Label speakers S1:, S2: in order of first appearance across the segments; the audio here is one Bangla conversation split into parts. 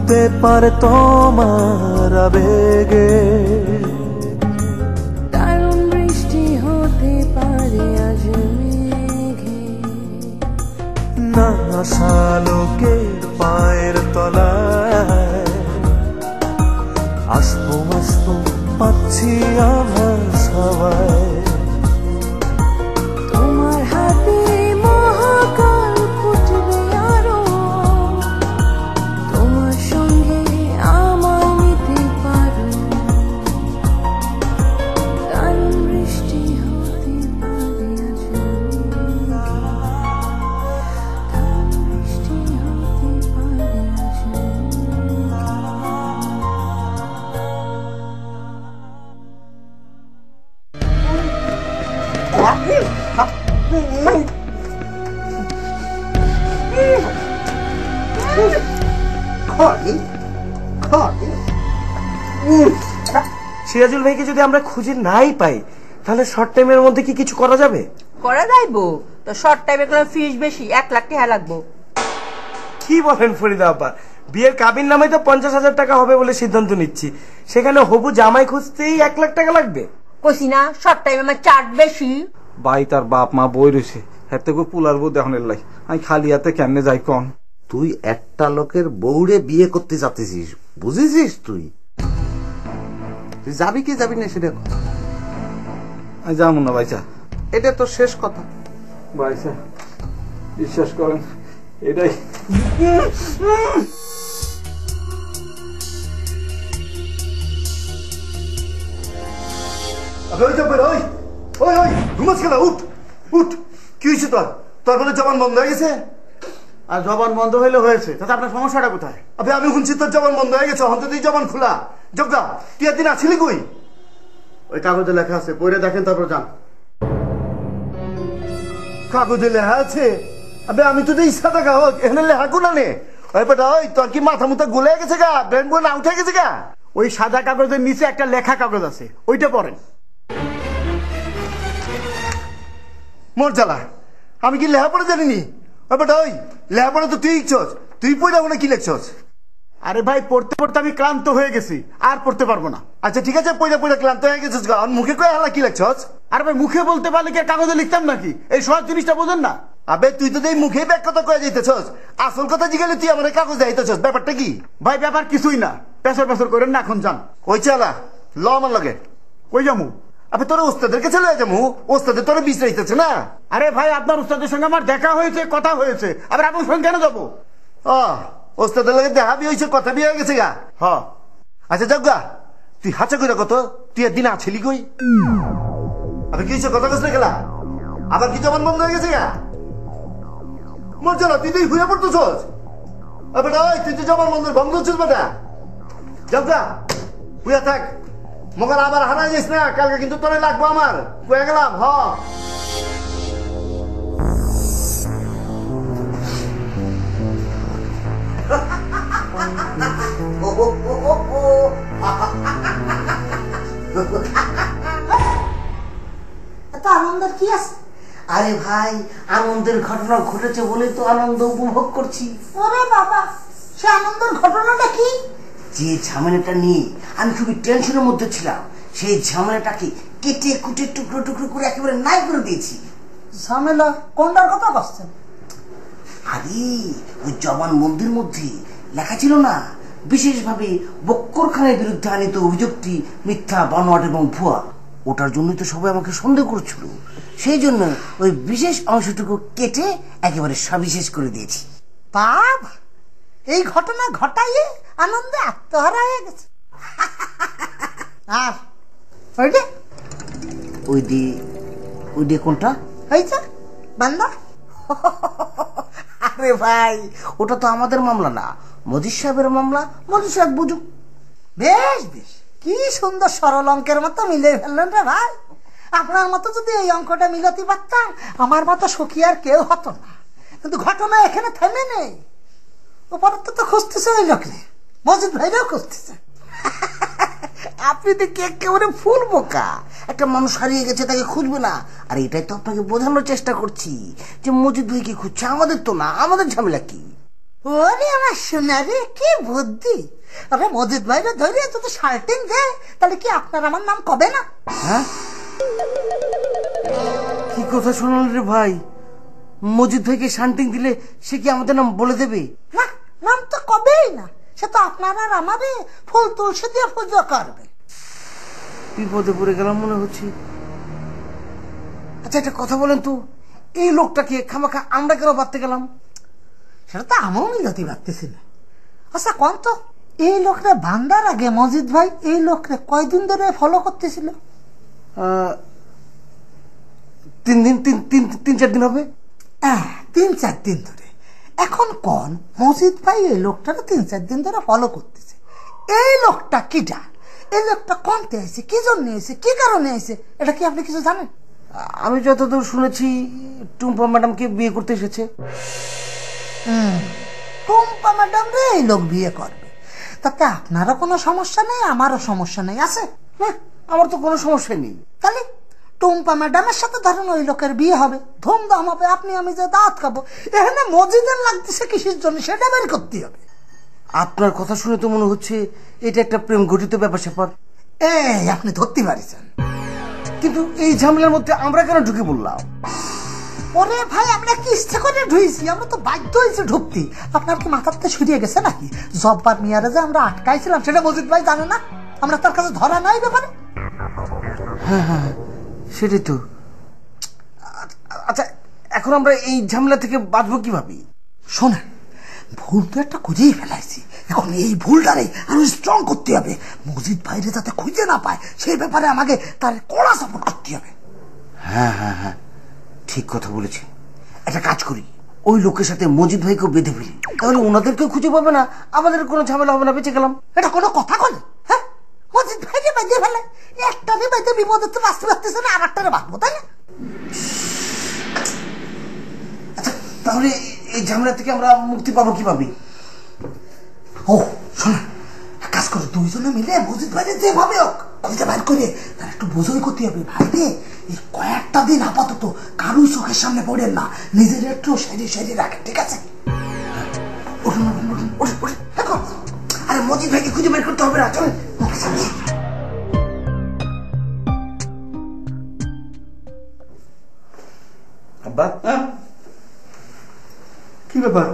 S1: হতে পারে তোমার আবেগে,
S2: দারুণ বৃষ্টি হতে পারে আজ মেঘে,
S1: না আশালোকের পায়ের তলায় আসবো আসবো পাচ্ছি আভাস হাওয়ায়।
S2: তোমার হাতে মহাকাল ফুটবে আরো, তোমার সঙ্গে আমায় নিতে পারো, দারুণ বৃষ্টি হতে পারে আজ মেঘে, দারুণ বৃষ্টি হতে পারে আজ
S3: সিরাজুল ভাইকে যদি আমরা খুঁজে নাই পাই তাহলে শর্ট টাইমের মধ্যে কি কিছু করা যাবে?
S4: করা যাইবো তো, শর্ট টাইমে কোনো ফিস বেশি, 1 লাখ টাকা লাগবো।
S3: কি বলেন ফরিদা আপা, বিয়ের কাবিন নামে তো 50,000 টাকা হবে বলে সিদ্ধান্ত নিচ্ছি, সেখানে হবু জামাই খুঁজতেই 1 লাখ টাকা লাগবে?
S4: কইছি না শর্ট টাইমে আমার চার্জ বেশি।
S5: ভাই তার বাপ মা বই রয়েছে, হাতে করে পুলার বউ দেখানোর লাই, আমি খালি হাতে কেমনে যাই কন?
S6: তুই একটা লোকের বউরে বিয়ে করতে চাচ্ছিস, বুঝেছিস? তুই যাবি কি যাবি না সেটা কথা।
S5: আমি যাবো না ভাইসা,
S6: এটা তো শেষ কথা।
S5: ভাইসা বিশ্বাস করেন এটাই।
S7: ঘুমাস কেন? উঠ উঠ, কি হয়েছে তোর? তোর বলে জবান বন্ধ হয়ে গেছে?
S8: আর জবান বন্ধ হইলে হয়েছে, তাতে আপনার সমস্যাটা কোথায়?
S7: আমি শুনছি তোর জবান বন্ধ হয়ে গেছে, অন্তত তুই জবান খোলা। জগদা, তুই একদিন আসিলি কই?
S8: ওই কাগজে লেখা আছে, পড়ে দেখেন তারপর যান।
S7: কাগজে লেখা আছে? আমি তো ইচ্ছা দেখা হোক এখানে লেখা কোনা নে। ওই বেটা, ওই তোর কি মাথা মুথা গুলে গেছে গা? ব্রেন বই না উঠে গেছে গা?
S8: ওই সাদা কাগজের নিচে একটা লেখা কাগজ আছে, ওইটা পড়েন।
S7: মোর জ্বালা, আমি কি লেখা পড়ে জানিনি? ওই বেটা, ওই লেখা পড়ে তো তুই লিখছস, তুই পড়ে ওখানে কি লিখছস?
S8: আরে ভাই, পড়তে পড়তে আমি ক্লান্ত হয়ে গেছি, আর পড়তে পারবো না।
S7: আচ্ছা ঠিক আছে, পড়ে পড়ে ক্লান্ত হয়ে গেছিস গা, মুখে কয়ে হালা কি লিখছস?
S8: আর ভাই, মুখে বলতে পারলে কি কাগজে লিখতাম নাকি? এই সহজ জিনিসটা বোঝেন না?
S7: তুই তো এই মুখেই ব্যাক কথা কয়ে যাইতেছস, আসল কথা জিগালে তুই আমার কাগজ যাইতেছস, ব্যাপারটা কি?
S8: ভাই ব্যাপার কিছুই না, পেছর পেছর করেন না, এখন যান।
S7: ওই চালা ল আমার লাগে।
S8: কই যামু?
S7: তোর ওস্তাদের কাছে লয়ে যাবো, ওস্তাদের তোরা বিশ্রাইতেছে না?
S8: আরে ভাই, আপনার উস্তাদের সঙ্গে আমার দেখা হয়েছে, কথা হয়েছে, আবার আপনার সঙ্গে কেন যাবো?
S7: ওস্তাদের লাগে দেখা বি হয়েছে, কথা বি হয়ে গেছে গা। আচ্ছা যাক গা, তুই হাঁচা করে কত, তুই একদিন আছিলি কই? কি হয়েছে, কথা কস না গেলা? আবার কি জবান বন্ধ হয়ে গেছে গা? মজা না, তুই তো হুয়ে পড়তেছস। বেটা, তুই তো জবান বন্ধ হচ্ছিস বেটা। যাক গা, হুয়া থাক, মগর আবার হারা যাইস না, কালকে কিন্তু তোরে লাগবো আমার, কয়ে গেলাম।
S9: এত আনন্দের কি আছে?
S6: আরে ভাই, আনন্দের ঘটনা ঘটেছে বলে তো আনন্দ উপভোগ করছি।
S9: ওরে বাবা, সে আনন্দের ঘটনাটা কি?
S6: যে ঝামেলাটা নিয়ে আমি খুবই টেনশনের মধ্যে ছিলাম, সেই ঝামেলাটাকে কেটে কুটে টুকরো টুকরো করে একেবারে নাই করে দিয়েছি।
S9: ঝামেলা কোনটার কথা বলছেন?
S6: আরে ওই জবান মন্দির মধ্যে লেখা ছিল না, বিশেষভাবে বক্কর খানের বিরুদ্ধে আনিত অভিযোগটি মিথ্যা, বানোয়াট এবং ভুয়া। ওটার জন্যই তো সবাই আমাকে সন্দেহ করছিল, সেই জন্য ওই বিশেষ অংশটুকু কেটে একেবারে সবিশেষ করে দিয়েছি।
S9: বাবা, এই ঘটনা ঘটাইয়ে আনন্দে আত্মহারা হয়ে গেছে। আর
S6: ওই দিয়ে কোনটা
S9: হয়েছে বান্দা?
S6: আরে ভাই, ওটা তো আমাদের মামলা না, মজিদ সাহেবের মামলা। মজিদ সাহেব বুঝুক।
S9: বেশ বেশ, কি সুন্দর সরল অঙ্কের মতো মিলে ফেললেন রে ভাই। আপনার মতো যদি এই অঙ্কটা মিলাতে পারতাম, আমার মতো সুখী আর কেউ হতো না। কিন্তু ঘটনা এখানে থেমে নেই, উপরে তো খুঁজতেছে ওই লোকরে, মজিদ ভাইরাও খুঁজতেছে।
S6: আপনি তো একেবারে ফুল বোকা। একটা মানুষ হারিয়ে গেছে, তাকে খুঁজবে না? আর এটাই তো আপনাকে বোঝানোর চেষ্টা করছি যে মজিদ ভাইকে খুঁজছে, আমাদের তো না, আমাদের ঝামেলা কি?
S9: ওরে আমার সোনা রে, কি বুদ্ধি! আরে মজিদ ভাইরে ধরে যদি শার্টিং দেয় তাহলে কি আপনার আমার নাম কবে না?
S6: হ্যাঁ, কি কথা শোনাল রে ভাই? মজিদ ভাইকে শান্তিং দিলে সে কি আমাদের নাম বলে দেবে?
S9: না, নাম তো কবেই না। সে তো আপনার আর আমারে ফুল তুলসী দিয়ে পুজো করবে।
S6: বিপদে পড়ে গেলাম মনে হচ্ছে। আচ্ছা, একটা কথা বলেন তো, এই লোকটাকে খামাখা আমরা কেন বাঁধতে গেলাম?
S9: সেটা তো আমিও মিলতি ভাবতেছি না। আচ্ছা কোন তো, এই লোকরে বান্দার আগে মজিদ ভাই এই লোকরে কয়দিন ধরে ফলো করতেছিল?
S6: 3-4 দিন হবে।
S9: 3-4 দিন ধরে। এখন কোন মজিদ ভাই এই লোকটাকে 3-4 দিন ধরে ফলো করতেছে। এই লোকটা কিটা? এই লোকটা কোনতে আছে, কি জন্য আছে, কি কারণে আছে, এটা কি আপনি কিছু জানেন?
S6: আমি যতদূর শুনেছি টুম্পা ম্যাডামকে বিয়ে করতে এসেছে।
S9: টুম্পা ম্যাডাম রে এই লোক বিয়ে করবে, তাতে আপনারও কোনো সমস্যা নেই, আমারও সমস্যা নেই, আছে?
S6: আমার তো কোনো সমস্যা নেই।
S9: তাহলে টুম্পা ম্যাডামের সাথে ধরেন ওই লোকের বিয়ে হবে, ধুমধাম হবে, আপনি আমি যে দাঁত খাবো। এখানে মজিদের লাগতেছে কিসের জন্য সেটা বের করতে হবে।
S6: আপনার কথা শুনে তো মনে হচ্ছে এটা একটা প্রেম ঘটিত ব্যাপার স্যাপার।
S9: এই আপনি ধরতে পারছেন,
S6: কিন্তু এই ঝামেলার মধ্যে আমরা কেন ঢুকে বললাম?
S9: ওরে ভাই, আমরা কি ইচ্ছে করে ঢুইছি? আমরা তো বাধ্য হয়েছি ঢুকতে। আপনার কি মাথাতে সরিয়ে গেছে নাকি? জব্বার মিয়ারে যে আমরা আটকাইছিলাম সেটা মজিদ ভাই জানে না? আমরা তার কাছে ধরা নাই ব্যাপারে।
S6: হ্যাঁ, সেটাই তো। আচ্ছা, এখন আমরা এই ঝামেলা থেকে বাঁচবো কিভাবে?
S9: শোনেন, ভুল তো একটা খুঁজেই ফেলাইছি, এখন এই ভুলটারে আরো স্ট্রং করতে হবে। মজিদ ভাইরে যাতে খুঁজে না পায় সেই ব্যাপারে আমাকে তার কড়া সাপোর্ট করতে হবে।
S6: হ্যাঁ, ঠিক কথা বলেছেন। একটা কাজ করি, ওই লোকের সাথে মজিদ ভাইকেও বেঁধে ফেলি, তাহলে ওনাদেরকেও খুঁজে পাবে না, আমাদের কোনো ঝামেলা হবে না, বেঁচে গেলাম।
S9: এটা কোনো কথা বলে? হ্যাঁ, মজিদ ভাইকে বেঁধে ফেলে একটারে বেঁধে বিপদে তো বাঁচতে পারতেছে না, আর একটারে বাঁধবো, তাই না?
S6: আচ্ছা, তাহলে এই ঝামেলা থেকে আমরা মুক্তি পাবো কিভাবে?
S9: ও শোনা, কাজ করো, দুইজনে মিলে মজিদ ভাইরে যেভাবে হোক খুঁজে বাইর করে তার একটু বোঝাই করতে হবে। ভাইরে, এই কয়েকটা দিন আপাতত কারুই চোখের সামনে পড়েন না, নিজের একটু সেরে রাখেন, ঠিক আছে?
S6: আরে মজিদ ভাইকে খুঁজে বের করতে হবে না, চল।
S8: আব্বা, কি ব্যাপার?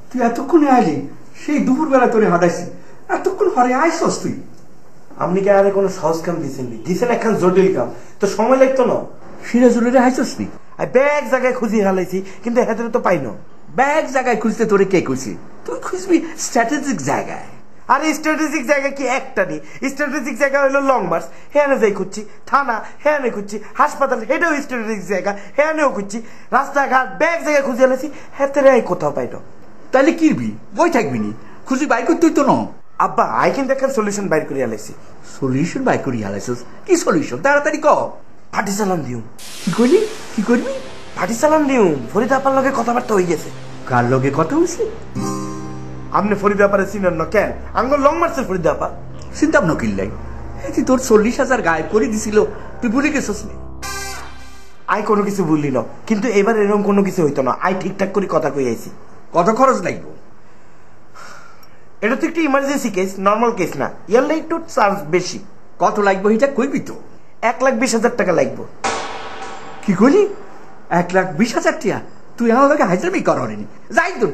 S8: তুই এতক্ষণে আইলি? সেই দুপুরবেলা তোরে হাঁটাইছি, এতক্ষণ হরে আইসস তুই?
S3: আপনি কি আরে কোনো সহজ কাম দিছেন একখান জটিল কাম, তো সময় লাগতো না।
S8: সিরাজুলের আইসস তুই?
S3: ব্যাগ জায়গায় খুঁজি হালাইছি, কিন্তু হাতের তো পাই না।
S8: ব্যাগ জায়গায় খুঁজতে তোরে কে খুঁজছি? তুই খুঁজবি স্ট্র্যাটেজিক জায়গায়।
S3: আর স্ট্র্যাটেজিক জায়গা কি একটা নেই? স্ট্র্যাটেজিক জায়গা হলো লং মার্চ, হ্যাঁ যাই খুঁজছি, থানা হ্যাঁ খুঁজছি, হাসপাতাল হেঁটেও স্ট্র্যাটেজিক জায়গা হ্যাঁ খুঁজছি, রাস্তাঘাট ব্যাগ জায়গায় খুঁজে আলাইছি, হাতের কোথাও পাই না।
S8: তাহলে কিরবি? বই থাকবি নি? খুঁজি বাই করতে তো না?
S3: আব্বা, আই কিন্তু একটা সলিউশন বাইর করে আলাইছি।
S8: সলিউশন বাই করি আলাইছিস? কি সলিউশন? তাড়াতাড়ি ক।
S3: ফাটি চালান দিউম।
S8: কি করলি? কি করবি?
S3: ফাটি চালান দিউম। ফরিদা আপার লগে কথাবার্তা হয়ে গেছে।
S8: কার লগে কথা হয়েছে?
S3: আপনি ফরিদা আপারে চিনেন না কেন? আঙ্গুল লং মার্চের ফরিদা আপা।
S8: চিন্তাম নকিল্লাই, তুই তোর 40,000 গায়েব করে দিছিল, তুই ভুলে গেছিস নি?
S3: আই কোনো কিছু বললি না, কিন্তু এবার এরকম কোনো কিছু হইতো না। আই ঠিকঠাক করে কথা কই আইছি।
S8: কত খরচ লাগবে?
S3: এটা তো একটু ইমার্জেন্সি কেস, নর্মাল কেস না, ইয়ারলে একটু চার্জ বেশি।
S8: কত লাগবে এটা কইবি তো?
S3: 1,20,000 টাকা লাগবে।
S8: কি করলি? 1,20,000 টাকা? তুই আমার লগে হাইজামি করেনি? যাই তো,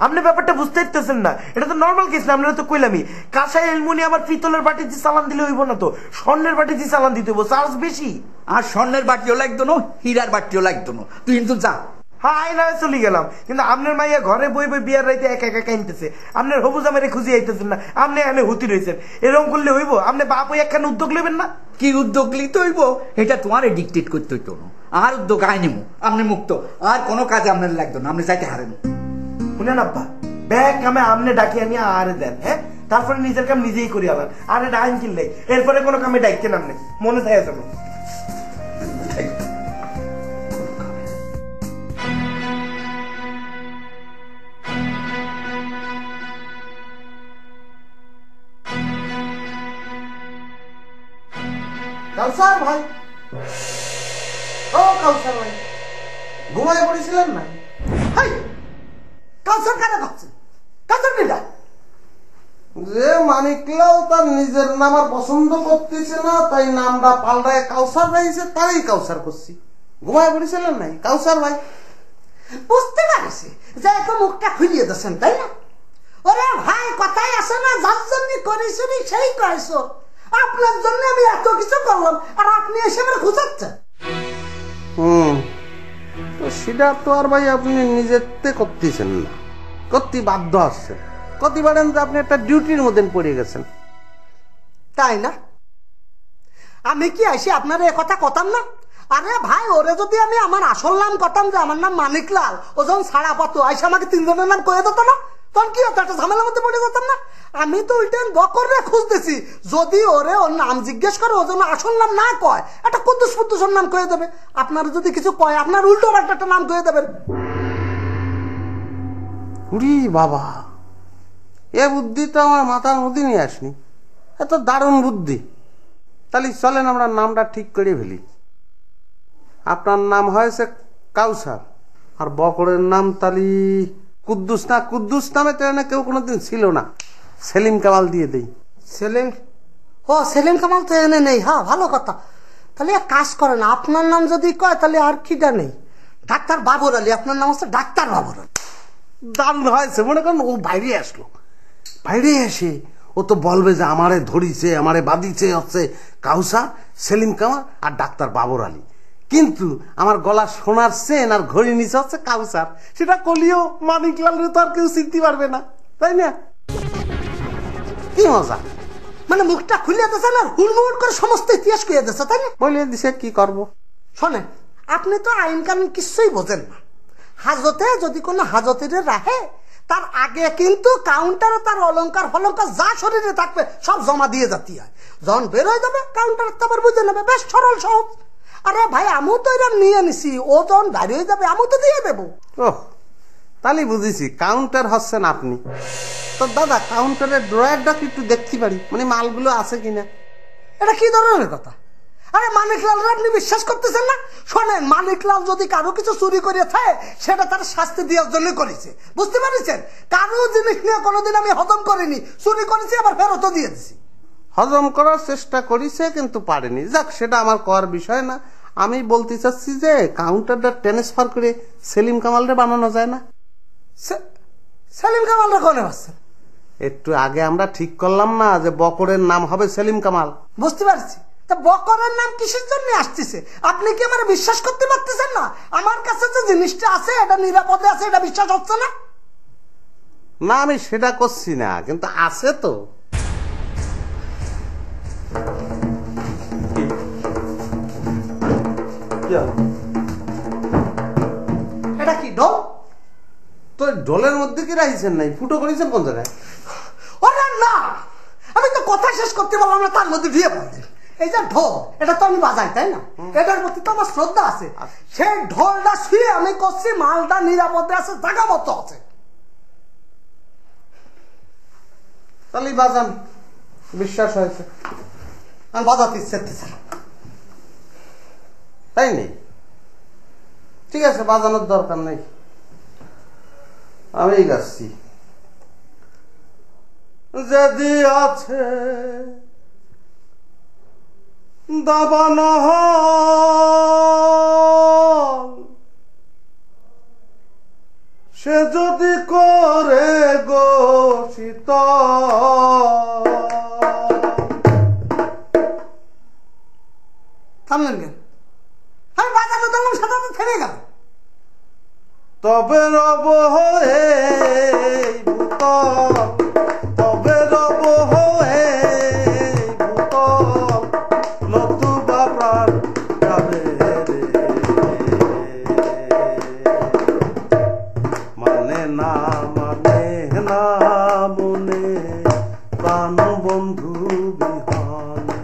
S3: আপনি ব্যাপারটা বুঝতে পারতেছেন না। এটা তো নর্মাল কেস না, আপনারা তো কইলামই। কাঁসাই অ্যালুমিনিয়াম আর পিতলের বাটি দিয়ে চালান দিলে হইব না, তো স্বর্ণের বাটি দিয়ে চালান দিতে হইব, চার্জ বেশি।
S8: আর স্বর্ণের বাটিও লাগতো না, হীরার বাটিও লাগতো না। তুই কিন্তু যা।
S3: হ্যাঁ, আই না চলে গেলাম, কিন্তু আপনার মাইয়া ঘরে বই বিয়ার রাইতে একা একা কাইনতেছে। আপনার হবু জামাইরে খুঁজে আইতেছেন না, আপনি এখানে হুতি রয়েছেন। এরকম করলে হইব? আপনি বাপ ওই একখানে উদ্যোগ নেবেন না?
S8: কি উদ্যোগ লিতে হইব? এটা তোমার ডিকটেট করতে হইতো না। আর উদ্যোগ আই নেবো, আপনি মুক্ত। আর কোনো কাজে আপনার লাগতো না, আপনি যাইতে হারেন।
S3: শুনেন আব্বা, ব্যাগ কামে আপনি ডাকি আনি আরে দেন, হ্যাঁ, তারপরে নিজের কাম নিজেই করি আলান। আরে ডাইন কিনলে এরপরে কোনো কামে ডাকতেন আপনি, মনে থাকে যাবে।
S7: কাউসার ভাই, ও কাউসার ভাই, ঘুমায় পড়েছিলেন না?
S9: কাউসার কারা ভাবছেন? এটা?
S10: যে মানিকলাল তার নিজের নাম আর পছন্দ করতেছে না, তাই নামটা পাল্টায় কাউসার রাইছে, তাই কাউসার করছি। ঘুমায় পড়েছিলেন নাই কাউসার ভাই?
S9: বুঝতে পারছি যে একটু মুখটা খুলিয়ে দিচ্ছেন, তাই না? ওরে ভাই, কথাই আছে না, যার জন্য করেছি সেই কয়েছো। আপনার জন্য আমি এত কিছু করলাম, আর আপনি এসে আমার খুঁজাচ্ছেন।
S10: তো সেটা তো আর ভাই আপনি নিজেরতে করতেছেন না, করতে বাধ্য আসছেন। কতি পারেন যে আপনি একটা ডিউটির মধ্যে পড়ে গেছেন,
S9: তাই না? আমি কি আসি আপনার এ কথা কথাম না? আরে ভাই, ওরে যদি আমি আমার আসল নাম কথাম যে আমার নাম মানিকলাল, ও যখন ছাড়া পাতো আইসা আমাকে তিনজনের নাম কয়ে দিত না, তখন কি হতো? একটা ঝামেলার মধ্যে পড়ে যেতাম না? আমি তো উল্টেন বকরে খুঁজতেছি, যদি ওরে ওর নাম জিজ্ঞেস করে ও যেন আসল নাম না কয়, একটা কুদ্দুস ফুদ্দুসের নাম কয়ে দেবে। আপনার যদি কিছু কয়, আপনার উল্টো একটা নাম কয়ে দেবেন।
S10: উরি বাবা, এ বুদ্ধি তো আমার মাথার মধ্যে নিয়ে আসনি। এত দারুণ বুদ্ধি। তাহলে চলেন আমরা নামটা ঠিক করে ফেলি। আপনার নাম হয়েছে কাউসার, আর বকরের নাম তালি কুদ্দুস না? কুদ্দুস নামে তো কেউ কোনোদিন ছিল না, সেলিম কামাল দিয়ে দেই।
S9: সেলিম? ও, সেলিম কামাল তো এনে নেই। হ্যাঁ, ভালো কথা। তাহলে এক কাজ করেন, আপনার নাম যদি কয় তাহলে আর কিটা নেই, ডাক্তার বাবর আলী। আপনার নাম হচ্ছে ডাক্তার বাবর আলী।
S10: দারুণ হয়েছে। মনে করেন ও বাইরে আসলো, বাইরে এসে ও তো বলবে যে আমারে ধরিছে, আমারে বাঁধিছে হচ্ছে কাউসার, সেলিম কামাল আর ডাক্তার বাবর আলী, কিন্তু আমার গলা সোনার চেন আর ঘড়ি নিচে হচ্ছে কাউসার। সেটা কলিও মানিকলাল তো আর কেউ চিনতে পারবে না, তাই না? কি মজা!
S9: মানে মুখটা খুলে দিয়েছে না, হুড়মুড় করে সমস্ত ইতিহাস খুলে দিয়েছে, তাই না?
S10: বলে দিছে কি করব।
S9: শোনেন, আপনি তো আইন কানুন কিছুই বোঝেন না। হাজতে যদি কোনো হাজতের রাহে, তার আগে কিন্তু কাউন্টারে তার অলংকার ফলঙ্কার যা শরীরে থাকবে সব জমা দিয়ে যাতে হয়। যখন বের হয়ে যাবে কাউন্টার তো আবার বুঝে নেবে, বেশ সরল সহজ। আরে ভাই, আমিও তো এরা নিয়ে নিছি, ও যখন বাইরে হয়ে যাবে আমিও তো দিয়ে দেবো।
S10: ওহ, তাহলে বুঝেছি কাউন্টার হচ্ছেন আপনি। তো দাদা, কাউন্টারের ড্রয়ারটা কি একটু দেখতে পারি, মানে মালগুলো আছে কিনা?
S9: এটা কি ধরনের কথা? আরে মানিকলাল আপনি বিশ্বাস করতেছেন না? শোনেন, মানিকলাল যদি কারো কিছু চুরি করেছে, সেটা তার শাস্তি দেওয়ার জন্য করেছে, বুঝতে পারছেন? কারো জিনিস নিয়ে কোনোদিন আমি হজম করিনি, চুরি করেছি আবার ফেরতও দিয়ে দিছি।
S10: হজম করার চেষ্টা করেছে কিন্তু পারেনি। যাক, সেটা আমার করার বিষয় না। আমি বলতে চাচ্ছি যে কাউন্টারটা ট্রান্সফার করে সেলিম কামালরে বানানো যায় না?
S9: সেলিম কামালরা কোনে পাচ্ছেন?
S10: একটু আগে আমরা ঠিক করলাম না যে বকরের নাম হবে সেলিম কামাল?
S9: বুঝতে পারছি। তা বকরের নাম কিসের জন্য আসতেছে? আপনি কি আমার বিশ্বাস করতে পারতেছেন না? আমার কাছে যে জিনিসটা আছে এটা নিরাপদে আছে, এটা বিশ্বাস হচ্ছে না?
S10: না, আমি সেটা করছি না, কিন্তু আছে তো।
S9: এটা কি ঢোল?
S10: তো ঢোলের মধ্যে কি রাখছেন নাই? ফুটো করেছেন কোন জায়গায়?
S9: ওরে না, আমি তো কথা শেষ করতে পারলাম না, তার মধ্যে দিয়ে পড়লেন। এই যে ঢোল, এটা তো আমি বাজাই, তাই না? এটার প্রতি তো আমার শ্রদ্ধা আছে। সেই ঢোলটা শুয়ে আমি করছি, মালটা নিরাপদে আছে, জায়গা মতো আছে।
S10: তাহলে বাজান, বিশ্বাস হয়েছে।
S9: আমি বাজাতে ইচ্ছে,
S10: তাই নেই? ঠিক আছে, বাজানোর দরকার নেই, আমি গাচ্ছি। যদি আছে দাবানো সে যদি করে গো শীতল।
S9: থামলেন কেন? আমি বাজাতে দিলাম, সেটা তো থেমে গেল।
S10: তবে রব হয়ে ভূতল, তবে রব হয়ে ভূতল, নতুবা প্রাণ যাবে রে। মানে না মনে প্রাণ বন্ধু বিহনে,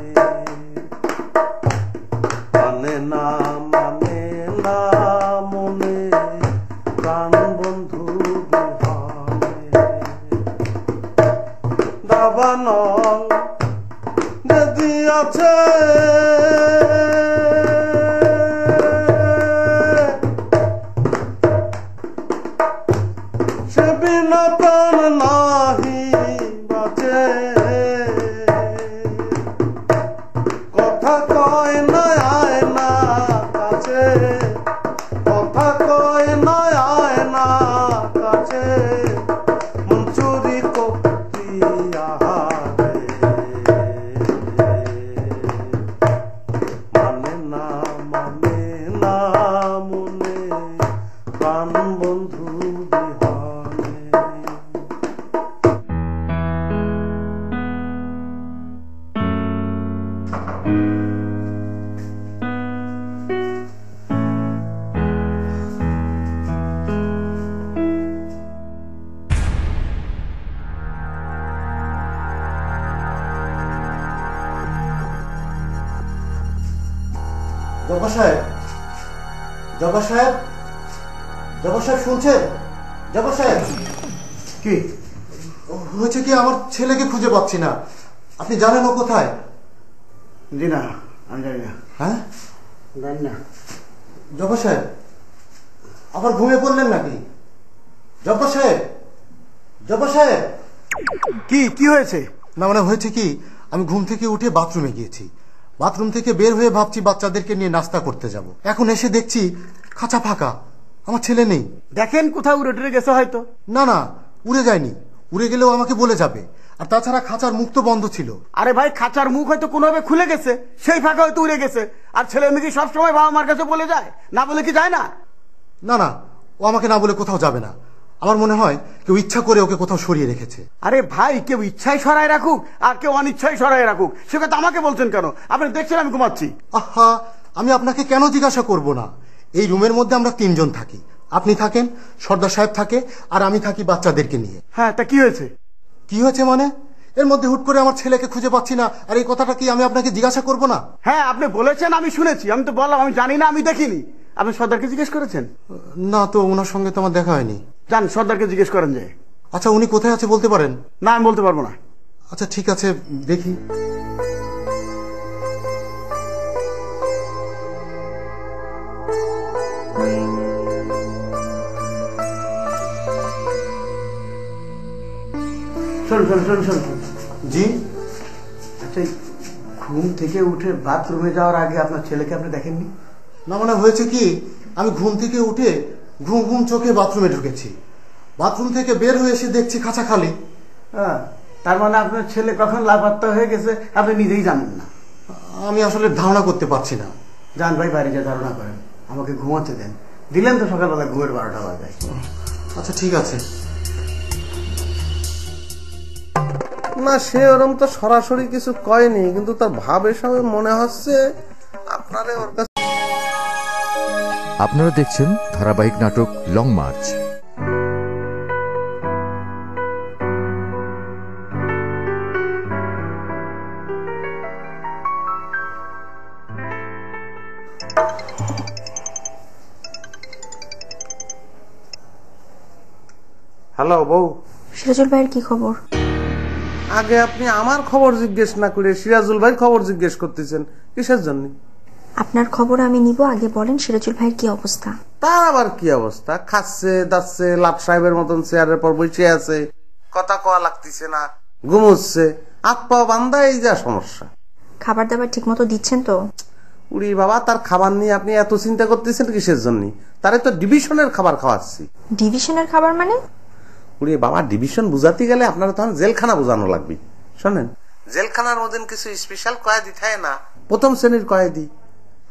S10: মানে না মনে প্রাণ বন্ধু বিহনে। দাবানল যদি আছে সে বিনা প্রাণ নাই
S7: জব্বার সাহেব, জব্বার সাহেব, জব্বার সাহেব শুনছেন? জব্বার সাহেব,
S3: কি
S7: হয়েছে কি, আমার ছেলেকে খুঁজে পাচ্ছি না। আপনি জানেন ও কোথায়?
S3: জি না, আমি জানি না।
S7: হ্যাঁ,
S3: জানি না।
S7: জব্বার সাহেব, আবার ঘুমিয়ে পড়লেন নাকি? জব্বার সাহেব, জব্বার সাহেব,
S3: কি কি হয়েছে?
S7: না মানে হয়েছে কি, আমি ঘুম থেকে উঠে বাথরুমে গিয়েছি। বাথরুম থেকে বের হয়ে ভাবছি বাচ্চাদেরকে নিয়ে নাস্তা করতে যাব। এখন এসে দেখছি খাঁচা ফাঁকা, আমার ছেলে নেই।
S3: দেখেন কোথাও উড়ে টুরে গেছে হয়তো।
S7: না না, উড়ে যায়নি। উড়ে গেলেও আমাকে বলে যাবে। আর তাছাড়া খাঁচার মুখ তো বন্ধ ছিল।
S3: আরে ভাই, খাঁচার মুখ হয়তো কোনোভাবে খুলে গেছে, সেই ফাঁকা হয়তো উড়ে গেছে। আর ছেলে মেয়ে কি সবসময় বাবা মার কাছে বলে যায়? না বলে কি যায় না?
S7: না না, ও আমাকে না বলে কোথাও যাবে না। আমার মনে হয় কেউ ইচ্ছা করে ওকে কোথাও সরিয়ে রেখেছে।
S3: আরে ভাই, কেউ ইচ্ছায় সরায় রাখুক আর কেউ অনিচ্ছায় সরায় রাখুক, সে কথা আমাকে বলছেন কেন? আপনি দেখছেন আমি ঘুমাচ্ছি।
S7: আহা, আমি আপনাকে কেন জিজ্ঞাসা করব না? এই রুমের মধ্যে আমরা 3 জন থাকি। আপনি থাকেন, সর্দার সাহেব থাকে, আর আমি থাকি বাচ্চাদেরকে নিয়ে।
S3: হ্যাঁ, তা কি হয়েছে?
S7: কি হয়েছে মানে? এর মধ্যে হুট করে আমার ছেলেকে খুঁজে পাচ্ছি না, আর এই কথাটা কি আমি আপনাকে জিজ্ঞাসা করব না?
S3: হ্যাঁ, আপনি বলেছেন, আমি শুনেছি। আমি তো বললাম আমি জানি না, আমি দেখিনি। আপনি সর্দারকে জিজ্ঞেস করেছেন?
S7: না তো, ওনার সঙ্গে তো আমার দেখা হয়নি।
S3: যান, সর্দারকে জিজ্ঞেস করেন যে।
S7: আচ্ছা, উনি কোথায় আছে বলতে পারেন?
S3: না, আমি বলতে পারবো না।
S7: আচ্ছা ঠিক আছে, দেখি।
S3: শোন শোন শোন শোন।
S7: জি?
S3: আচ্ছা, ঘুম থেকে উঠে বাথরুমে যাওয়ার আগে আপনার ছেলেকে আপনি দেখেননি?
S7: না মানে হয়েছে কি, আমি ঘুম থেকে উঠে ঘুম ঘুম চোখে বাথরুমে ঢুকেছি। বাথরুম থেকে বের হয়ে এসে দেখছি খাঁচা খালি।
S3: হ্যাঁ, তার মানে আপনার ছেলে কখন লাপাত্তা হয়ে গেছে আপনি নিজেই জানেন না?
S7: আমি আসলে ধারণা করতে পারছি না।
S3: যান ভাই, বাইরে যা ধারণা করেন, আমাকে ঘুমাতে দেন। দিলেন তো সকালবেলা ঘুমের 12টা বাজায়।
S7: আচ্ছা ঠিক আছে।
S10: না, সে ওরম তো সরাসরি কিছু কয়নি, কিন্তু তার ভাব এসবে মনে হচ্ছে আপনারে ওর কাছে।
S11: আপনারা দেখছেন ধারাবাহিক নাটক লং মার্চ।
S10: হ্যালো বউ।
S2: সিরাজুল ভাইয়ের কি খবর?
S10: আগে আপনি আমার খবর জিজ্ঞেস না করে সিরাজুল ভাই খবর জিজ্ঞেস করতেছেন কিসের জন্য?
S2: আপনার খবর আমি নিব, আগে বলেন সিরাজুল ভাইয়ের কি অবস্থা?
S10: তার আবার কি অবস্থা? খাচ্ছে দাচ্ছে, লাট সাহেবের মতন চেয়ারের পর বসে আছে, কথা কওয়া লাগতেছে না, ঘুমোচ্ছে, হাত পা বান্ধা, এই যা সমস্যা।
S2: খাবার দাবার ঠিক মতো দিচ্ছেন তো?
S10: উড়ি বাবা, তার খাবার নিয়ে আপনি এত চিন্তা করতেছেন কিসের জন্য? তারে তো ডিভিশনের খাবার খাওয়াচ্ছি।
S2: ডিভিশনের খাবার মানে?
S10: উড়ি বাবা, ডিভিশন বুঝাতে গেলে আপনারা তখন জেলখানা বোঝানো লাগবে। শোনেন, জেলখানার মধ্যে কিছু স্পেশাল কয়েদি থাকে না, 1ম শ্রেণীর কয়েদি,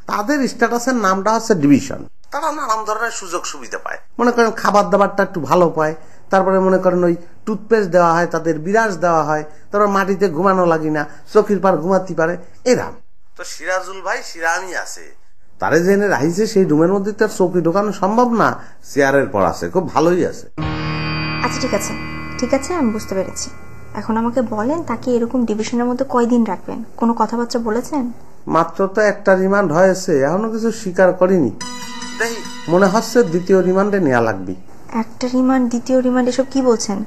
S10: তাদের স্ট্যাটাসের নামটা হচ্ছে ডিভিশন। তারা নানান ধরনের সুযোগ সুবিধা পায়। মনে করেন খাবার দাবারটা একটু ভালো পায়, তারপরে মনে করেন ওই টুথপেস্ট দেওয়া হয়, তাদের বিরাজ দেওয়া হয়, তারপর মাটিতে ঘুমানো লাগে না, চোখের পার ঘুমাতে পারে, এরাম। তো সিরাজুল ভাই সিরামি আছে, তারে জেনে রাখিছে সেই রুমের মধ্যে তার চৌকি ঢোকানো সম্ভব না, চেয়ারের পর আছে, খুব ভালোই আছে।
S2: আচ্ছা ঠিক আছে, ঠিক আছে, আমি বুঝতে পেরেছি। এখন আমাকে বলেন, তাকে এরকম ডিভিশনের মধ্যে কয়দিন রাখবেন? কোনো কথাবার্তা বলেছেন?
S10: মাত্র তো একটা রিমান্ড হয়েছে, এখনো কিছু স্বীকার করিনি। দেখি, মনে হচ্ছে 2য় রিমান্ডে নেওয়া লাগবে।
S2: একটা রিমান্ড, 2য় রিমান্ড, এসব কি বলছেন?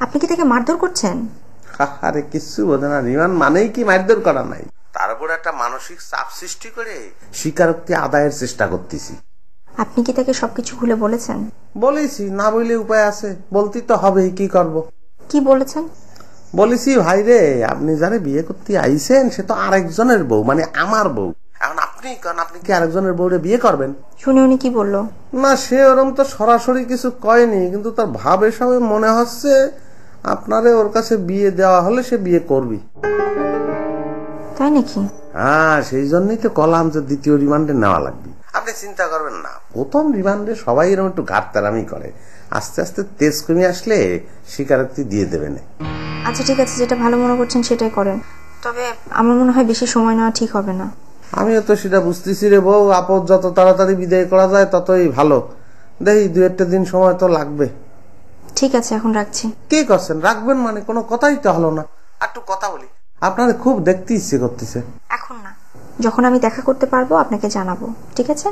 S2: আপনি কি তাকে মারধর করছেন?
S10: আরে কিছু বোঝে না, রিমান্ড মানেই কি মারধর করা নাই, তার উপর একটা মানসিক চাপ সৃষ্টি করে স্বীকারোক্তি আদায়ের চেষ্টা করতেছি।
S2: আপনি কি তাকে সবকিছু খুলে বলেছেন?
S10: বলেছি, না বললে উপায় আছে, বলতে তো হবেই, কি করব।
S2: কি বলেছেন?
S10: বলেছি, ভাই রে, আপনি যারা বিয়ে করতে আইছেন সে তো আরেকজনের বউ, মানে আমার বউ। এখন আপনি কেন, আপনি কি আরেকজনের বউরে বিয়ে করবেন?
S2: শুনে উনি কি বললো?
S10: না, সে ওরম তো সরাসরি কিছু কয়নি, কিন্তু তার ভাব এসবে মনে হচ্ছে আপনারে ওর কাছে বিয়ে দেওয়া হলে সে বিয়ে করবি।
S2: তাই নাকি?
S10: হ্যাঁ, সেই জন্যই তো কলাম যে 2য় রিমান্ডে নেওয়া লাগবে। আপনি চিন্তা করবেন না, 1ম রিমান্ডে সবাই এরকম একটু ঘাটতারামি করে, আস্তে আস্তে তেজ কমে আসলে স্বীকারোক্তি দিয়ে দেবেন।
S2: আচ্ছা ঠিক আছে, যেটা ভালো মনে করছেন সেটাই করেন, তবে আমার মনে হয় বেশি সময় নেওয়া ঠিক হবে না।
S10: আমিও তো সেটা বুঝতেছি রে বউ, আপদ যত তাড়াতাড়ি বিদায় করা যায় ততই ভালো। দেখি 2-1 দিন সময় তো লাগবে।
S2: ঠিক আছে, এখন রাখছি।
S10: কি করছেন? রাখবেন মানে? কোনো কথাই তো হলো না। একটু কথা বলি, আপনার খুব দেখতে ইচ্ছে করতেছে।
S2: এখন না, যখন আমি দেখা করতে পারবো আপনাকে জানাবো, ঠিক আছে?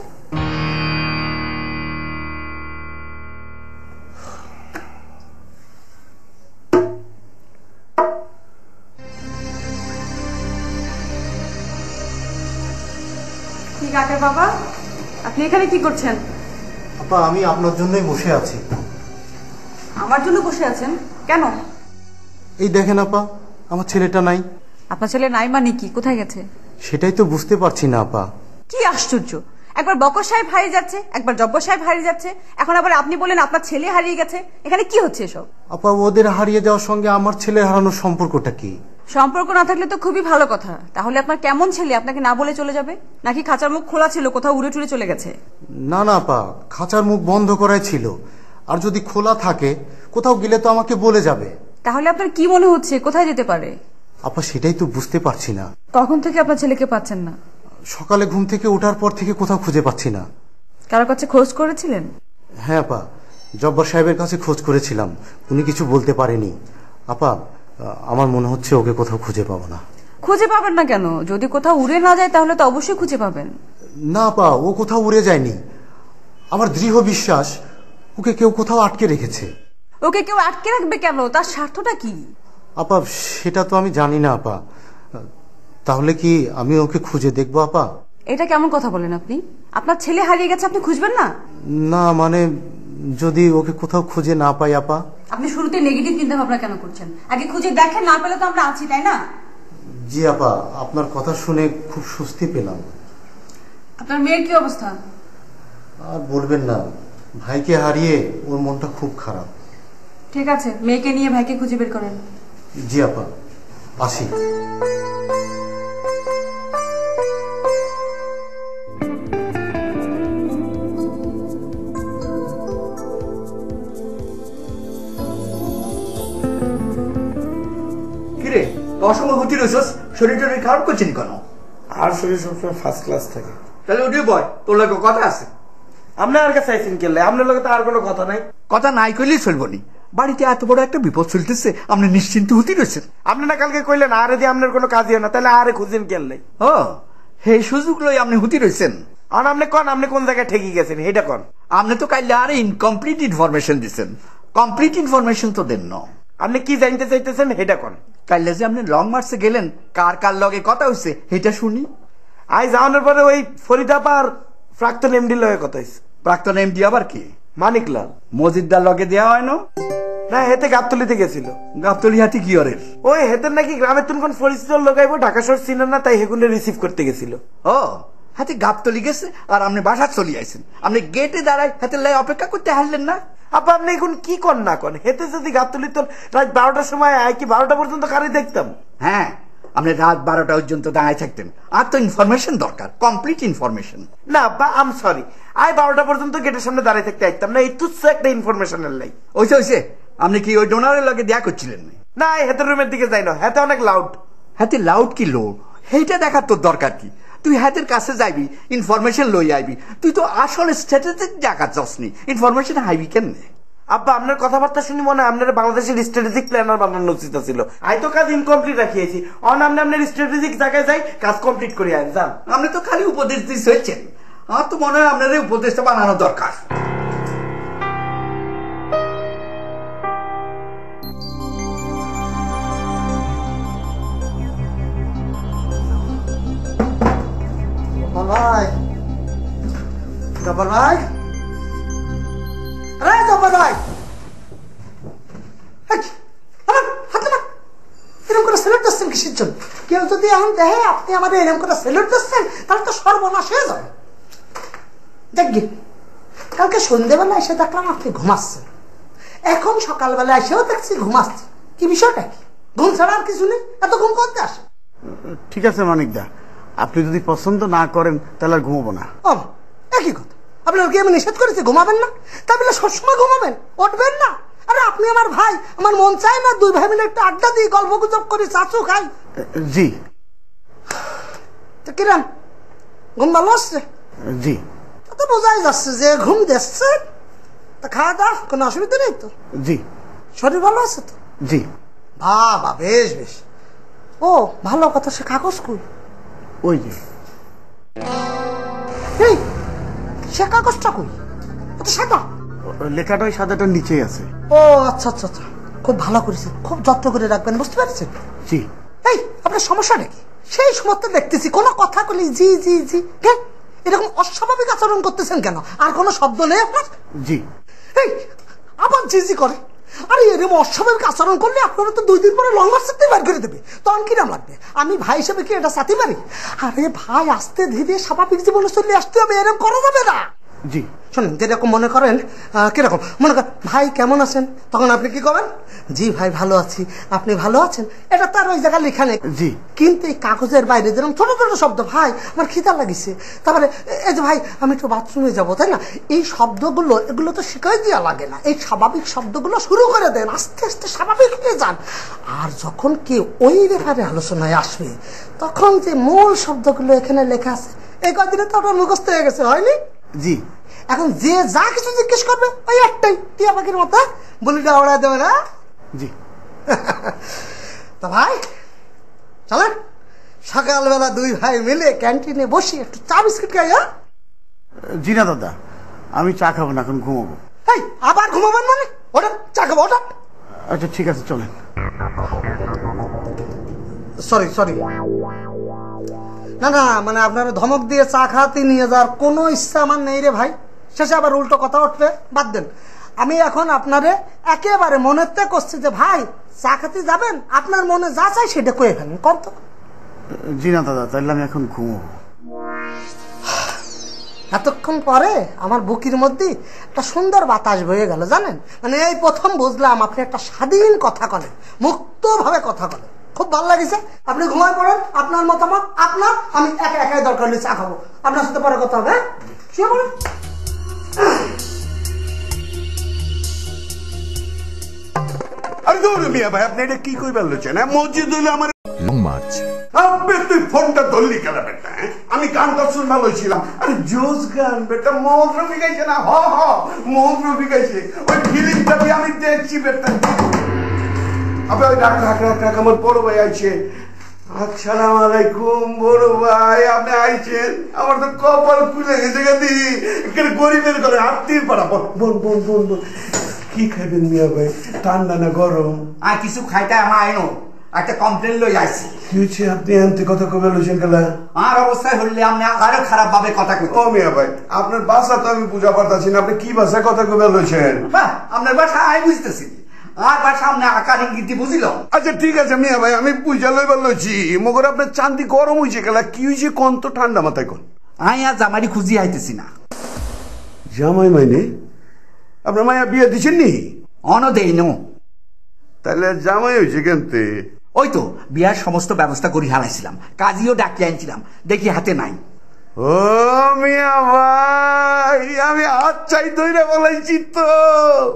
S4: কি কাকা বাবা, আপনি এখানে কি করছেন?
S12: আপা আমি আপনার জন্যই বসে আছি।
S4: আমার জন্য বসে আছেন কেন?
S12: এই দেখেন আপা, আমার ছেলেটা নাই।
S4: আপনার ছেলে নাই মানে কি? কোথায় গেছে?
S12: সেটাই তো বুঝতে পারছি না আপা।
S4: কি আশ্চর্য, একবার বকর সাহেব হারিয়ে যাচ্ছে, একবার জব্বর সাহেব হারিয়ে যাচ্ছে, এখন আবার আপনি বলেন আপনার ছেলে হারিয়ে গেছে। এখানে কি হচ্ছে এসব?
S12: আপা ওদের হারিয়ে যাওয়ার সঙ্গে আমার ছেলে হারানোর সম্পর্কটা কি?
S4: সম্পর্ক না থাকলে তো খুবই ভালো কথা। তাহলে আপনার কেমন ছেলে আপনাকে না বলে চলে যাবে? নাকি খাঁচার মুখ খোলা ছিল, কোথাও উড়ে টুড়ে চলে গেছে?
S12: না না আপা, খাঁচার মুখ বন্ধ করাই ছিল, আর যদি খোলা থাকে কোথাও গেলে তো আমাকে বলে যাবে।
S4: তাহলে আপনার কি মনে হচ্ছে কোথায় যেতে পারে?
S12: আপা সেটাই তো বুঝতে পারছি না।
S4: কখন থেকে আপনার ছেলেকে পাচ্ছেন না?
S12: সকালে ঘুম থেকে ওঠার পর থেকে কোথাও খুঁজে পাচ্ছি না।
S4: কারোর কাছে খোঁজ করেছিলেন?
S12: হ্যাঁ আপা, জব্বার সাহেবের কাছে খোঁজ করেছিলাম, উনি কিছু বলতে পারেনি। আপা আমার মনে হচ্ছে ওকে কোথাও খুঁজে পাবো না।
S4: খুঁজে পাবেন না কেন? যদি কোথাও উড়ে না যায় তাহলে তো অবশ্যই খুঁজে পাবেন।
S12: না আপা, ও কোথাও উড়ে যায়নি। আমার দৃঢ় বিশ্বাস ওকে কেউ কোথাও আটকে রেখেছে।
S4: ওকে কেউ আটকে রাখবে কেন? তার স্বার্থটা কি?
S12: আপা সেটা তো আমি জানি না আপা। তাহলে কি আমি ওকে খুঁজে দেখবো আপা?
S4: এটা কেমন কথা বলেন আপনি? আপনার ছেলে হারিয়ে গেছে, আপনি খুঁজবেন না?
S12: না মানে যদি ওকে কোথাও খুঁজে না পাই আপা।
S4: আপনি শুরুতে নেগেটিভ চিন্তা ভাবনা কেন করছেন? আগে খুঁজে দেখেন, না পেলে তো আমরা আছি, তাই না?
S12: জি আপা, আপনার কথা শুনে খুব স্বস্তি পেলাম।
S4: আপনার মেয়ের কি অবস্থা?
S12: আর বলবেন না, ভাইকে হারিয়ে ওর মনটা খুব খারাপ।
S4: ঠিক আছে, মেয়েকে নিয়ে ভাইকে খুঁজে বের করেন।
S12: জি আপা, আসি।
S8: কিরে অসময় হুতি রয়েছস, শরীর টরীর খারাপ করছিনি কেন?
S3: আর শরীর সবসময় ফার্স্ট ক্লাস থাকে।
S8: তাহলে উঠে বয়, তোর লাগে কথা আছে।
S3: আপনার কাছে আইসেন কেলে? আপনার লগে তো আর কোনো কথা নাই।
S8: কথা নাই কইলেই চলবো নি। বাড়িতে এত বড় একটা বিপদ চলতেছে, আপনি নিশ্চিন্ত হুতি রয়েছেন।
S3: আপনি না কালকে কইলেন আরে দিয়ে আপনার কোনো কাজই হয় না, তাহলে আরে খুঁজেন কেলে?
S8: ও সেই সুযোগ লই আপনি হুতি রয়েছেন।
S3: আর আপনি কোন, আপনি কোন জায়গায় ঠেকি গেছেন এটা কোন?
S8: আপনি তো কাইলে আরে ইনকমপ্লিট ইনফরমেশন দিচ্ছেন, কমপ্লিট ইনফরমেশন তো দেন না।
S3: আপনি কি জানতে চাইতেছেন এটা কোন?
S8: কাইলে যে আপনি লং মার্চে গেলেন, কার কার লগে কথা হইছে এটা শুনি।
S3: আই যাওয়ানোর পরে ওই ফরিদাপার প্রাক্তন এমডি লগে কথা হইছে।
S8: প্রাক্তন এমডি আবার কি?
S3: মানিকলাল।
S8: মজিদদার লগে দেওয়া হয় না?
S3: না, হেতে গাবতলিতে গেছিল।
S8: গাবতলি হাতি কি ওরের?
S3: ওই হেতের নাকি গ্রামের তুন কোন পরিচিত লগাইবো, ঢাকা শহর চিনেন না, তাই হেগুলো রিসিভ করতে গেছিল।
S8: ও হাতি গাবতলি গেছে আর আপনি বাসা চলে আইছেন। আপনি গেটে দাঁড়াই হাতের লাই অপেক্ষা করতে হারলেন না?
S3: আপা আপনি এখন কি কর না কন? হেতে যদি গাবতলি তোর রাত 12টার সময় আয়, কি 12টা পর্যন্ত কারে দেখতাম?
S8: হ্যাঁ, আপনি রাত 12টা পর্যন্ত দাঁড়ায় থাকতেন। আর তো ইনফরমেশন দরকার, কমপ্লিট ইনফরমেশন।
S3: না বা আম সরি, আই 12টা পর্যন্ত গেটের সামনে দাঁড়ায় থাকতে আইতাম না, এই তুচ্ছ একটা ইনফরমেশনের লাই।
S8: ওইসে আপনি কি ওই ডোনারের লগে দেখা করছিলেন?
S3: না, হেতের রুমের দিকে যাই না, হেতে অনেক লাউড।
S8: হাতে লাউড কি লো, সেইটা দেখার তোর দরকার কি? তুই হাতের কাছে যাইবি, ইনফরমেশন লই আইবি। তুই তো আসলে স্ট্র্যাটেজিক জায়গা যাসনি, ইনফরমেশন হাইবি কেমনে?
S3: আব্বা আপনার কথাবার্তা শুনি মনে হয় আপনার বাংলাদেশের স্ট্র্যাটেজিক প্ল্যানার বানানো উচিত ছিল। আই তো কাজ ইনকমপ্লিট রাখিয়েছি, অন আপনি আপনার স্ট্র্যাটেজিক জায়গায় যাই কাজ কমপ্লিট করে আন যান।
S8: আপনি তো খালি উপদেশ দিস হয়েছেন, আমার তো মনে হয় আপনার এই উপদেশটা বানানো দরকার।
S9: ভাই, জব্বার ভাই, আরে জব্বার ভাই, এরকম করে স্যালুট দিচ্ছেন কিসের জন্য? কেউ যদি এখন দেখে আপনি আমাদের এরকম করে স্যালুট দিচ্ছেন তাহলে তো সর্বনাশ হয়ে যাবে। দেখি কালকে সন্ধ্যেবেলা এসে দেখলাম আপনি ঘুমাচ্ছেন, এখন সকালবেলা এসেও দেখছি ঘুমাচ্ছেন। কি বিষয়টা কি? ঘুম ছাড়া আর কিছু নেই? এত ঘুম করতে আসে?
S10: ঠিক আছে মানিকদা, আপনি যদি পছন্দ না করেন তাহলে আর ঘুমাবো না।
S9: ও একই কথা, আপনার কি আমি নিষেধ করেছি ঘুমাবেন না? তা বলে সবসময় ঘুমাবেন, উঠবেন না? আরে আপনি আমার ভাই, আমার মন চায় না দুই ভাই মিলে একটু আড্ডা দিই, গল্প গুজব করি, চাচু খাই?
S10: জি।
S9: তো কিরাম ঘুম ভালো আসছে?
S10: জি।
S9: তো বোঝাই যাচ্ছে যে ঘুম দিচ্ছে। তা খাওয়া দাওয়া কোনো অসুবিধা নেই তো?
S10: জি।
S9: শরীর ভালো আছে তো?
S10: জি।
S9: বাবা বেশ বেশ। ও ভালো কথা, সে কাগজ কই?
S10: ওই যে
S9: এই সে কাগজটা কই? তো সাদা
S10: লেখাটা ওই সাদাটার নিচেই আছে।
S9: ও আচ্ছা আচ্ছা আচ্ছা, খুব ভালো করেছেন, খুব যত্ন করে রাখবেন, বুঝতে পারছেন?
S10: জি।
S9: এই আপনার সমস্যা নাকি? সেই সময় তো দেখতেছি কোনো কথা বলি জি জি জি, কেন এরকম অস্বাভাবিক আচরণ করতেছেন কেন? আর কোনো শব্দ নেই আপনার?
S10: জি।
S9: এই আবার জি জি করে। আরে এরকম অস্বাভাবিক আচরণ করলে আপনারা তো 2 দিন পরে লং মার্চ থেকে বের করে দেবে, তখন কিরাম লাগবে? আমি ভাই হিসেবে কি এটা সাথে পারি? আরে ভাই আস্তে ধীরে স্বাভাবিক জীবনে চলে আসতে হবে, এরকম করা যাবে না।
S10: জি।
S9: শোনেন, যেরকম মনে করেন, কিরকম মনে করেন ভাই কেমন আছেন, তখন আপনি কি করেন? জি ভাই ভালো আছি, আপনি ভালো আছেন, এটা তার ওই জায়গায় লেখা নেই।
S10: জি।
S9: কিন্তু এই কাগজের বাইরে যেরকম ছোট ছোট শব্দ, ভাই আমার খিদা লাগিছে, তারপরে এই যে ভাই আমি একটু বাথরুমে যাবো, তাই না, এই শব্দগুলো এগুলো তো শিখাই দেওয়া লাগে না। এই স্বাভাবিক শব্দগুলো শুরু করে দেন, আস্তে আস্তে স্বাভাবিক হয়ে যান। আর যখন কেউ ওই ব্যাপারে আলোচনায় আসবে, তখন যে মূল শব্দগুলো এখানে লেখা আছে, এই কদিনে তো ওটা মুখস্থ হয়ে গেছে, হয়নি?
S10: জি।
S9: এখন যে যা কিছু জিজ্ঞেস করবে ওই একটাই, টিয়া পাখির মতো বলিটা ওড়া দেবে না।
S10: জি।
S9: তা ভাই চলেন সকালবেলা 2 ভাই মিলে ক্যান্টিনে বসি একটু চা বিস্কিট খাই।
S10: জি না দাদা, আমি চা খাবো না, এখন ঘুমাবো।
S9: এই আবার ঘুমাবেন মানে? ওটা চা খাবো, ওটা।
S10: আচ্ছা ঠিক আছে, চলেন।
S9: সরি সরি, না না, মানে আপনার ধমক দিয়ে চা খাতে নিয়ে যাওয়ার কোনো ইচ্ছা আমার নেই রে ভাই। শেষে আবার উল্টো কথা উঠবে, বাদ দেন। আমি এখন আপনারে একেবারে মনের তে করছি যে ভাই চা খাতে যাবেন, আপনার মনে যা চাই সেটা কয়ে ফেলেন, কম তো।
S10: জি না দাদা, তাহলে আমি এখন ঘুমাবো।
S9: এতক্ষণ পরে আমার বুকের মধ্যে একটা সুন্দর বাতাস বয়ে গেল, জানেন? মানে এই প্রথম বুঝলাম আপনি একটা স্বাধীন কথা বলেন, মুক্ত ভাবে কথা বলেন, খুব ভালো লাগছে। আপনি ঘুমায় পড়েন, আপনার মতামত আপনার, আমি একা একাই দরকার হলে চা খাবো, আপনার সাথে পরে কথা হবে। শুয়ে পড়েন।
S13: আরে দৌড়ে মিয়া ভাই, আপনি এটা কি কইবার লইছেন? মসজিদ হইলে আমার
S11: লং মার্চ।
S13: আবে তুই ফোনটা ধরলি কেন বেটা? আমি গানটা শুনবা লইছিলাম। আরে জোস গান বেটা, মোহাম্মদ রফি গাইছে না? হ হ, মোহাম্মদ রফি গাইছে। ওই ফিল্মটা আমি দেখছি বেটা। আবে ওই ডাক ডাক ডাক ডাক, আমার বড় ভাই আইছে। আসসালামু আলাইকুম বড় ভাই, আপনি আইছেন? আমার তো কপাল খুলে গেছে গাদি। এখানে গরিবের ঘরে আত্মীয় পাড়া। বোন বোন বোন বোন, কি খাইবেন মিয়া ভাই, ঠান্ডা না গরম?
S8: আর কিছু খাইতে আমার আইনো, একটা কমপ্লেন লই আইছি।
S13: কি হচ্ছে? আপনি আনতে কথা কবে লইছেন গেলা?
S8: আর অবস্থায় হইলে আপনি আরো খারাপ ভাবে কথা কই।
S13: ও মিয়া ভাই, আপনার ভাষা তো আমি বুঝা পারতাছি না, আপনি কি ভাষায় কথা কবে লইছেন?
S8: বাহ, আপনার ভাষা আমি বুঝতেছি, আর ভাষা আপনি আকার ইঙ্গিতে বুঝিল।
S13: আচ্ছা ঠিক আছে মিয়া ভাই, আমি বুঝা লইবার লইছি। মগর আপনার চান্দি গরম হইছে গেলা, কি হইছে কোন তো ঠান্ডা মাথায় কোন?
S8: আই আর জামাইরি খুঁজি আইতেছি না।
S13: জামাই মাইনে? আপনার মায়া বিয়ে দিছেন নি?
S8: অন দেই নো।
S13: তাহলে জামাই হইছে কেনতে?
S8: ওই তো বিয়ার সমস্ত ব্যবস্থা করি হারাইছিলাম, কাজীও ডাকি আনছিলাম, দেখি হাতে নাই।
S13: ও মিয়া ভাই, আমি হাত চাই ধরে বলাইছি তো।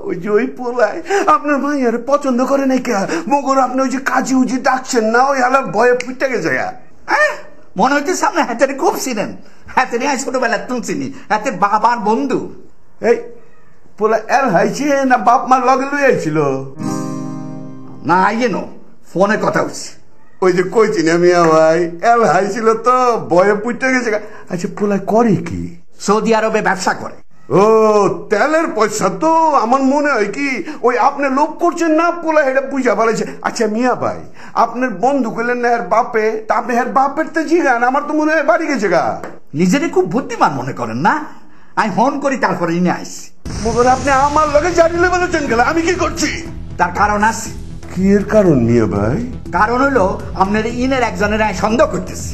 S13: ওই যে ওই পোলাই আপনার মাইয়ার পছন্দ করে নাই কে? মগর আপনি ওই যে কাজী উজি ডাকছেন না, ওই হালার ভয়ে পিঠে গেছে।
S8: মনে হইতেছে আপনি হাতের খুব চিনেন। হাতের আমি ছোটবেলার তুম চিনি, হাতের বাবার বন্ধু।
S13: এই পোলা এর হাইছে না বাপ মার লগে লই আইছিল?
S8: না আইয়ে নো, ফোনে কথা হচ্ছে।
S13: ওই যে কইছি না মিয়া ভাই, এল হাইছিল তো ভয়ে পিঠে গেছে। আচ্ছা পোলাই করে কি?
S8: সৌদি আরবে ব্যবসা করে।
S13: ও তেলের পয়সা তো। আমার মনে হয় কি ওই আপনি লোভ করছেন না, পোলা এটা বুঝা পালাইছে। আচ্ছা মিয়া ভাই, আপনার বন্ধু কইলেন না এর বাপে, তা আপনি এর বাপের তো জিগান, আমার তো মনে হয় বাড়ি গেছে গা।
S8: নিজেরে খুব বুদ্ধিমান মনে করেন না? আমি ফোন করি তারপরে ইনি আইসি।
S13: মগর আপনি আমার লগে জানিলে বলেছেন গেলে আমি কি করছি?
S8: তার কারণ আছে।
S13: কি এর কারণ মিয়া ভাই?
S8: কারণ হলো আপনার ইনের একজনের আমি সন্দেহ করতেছি।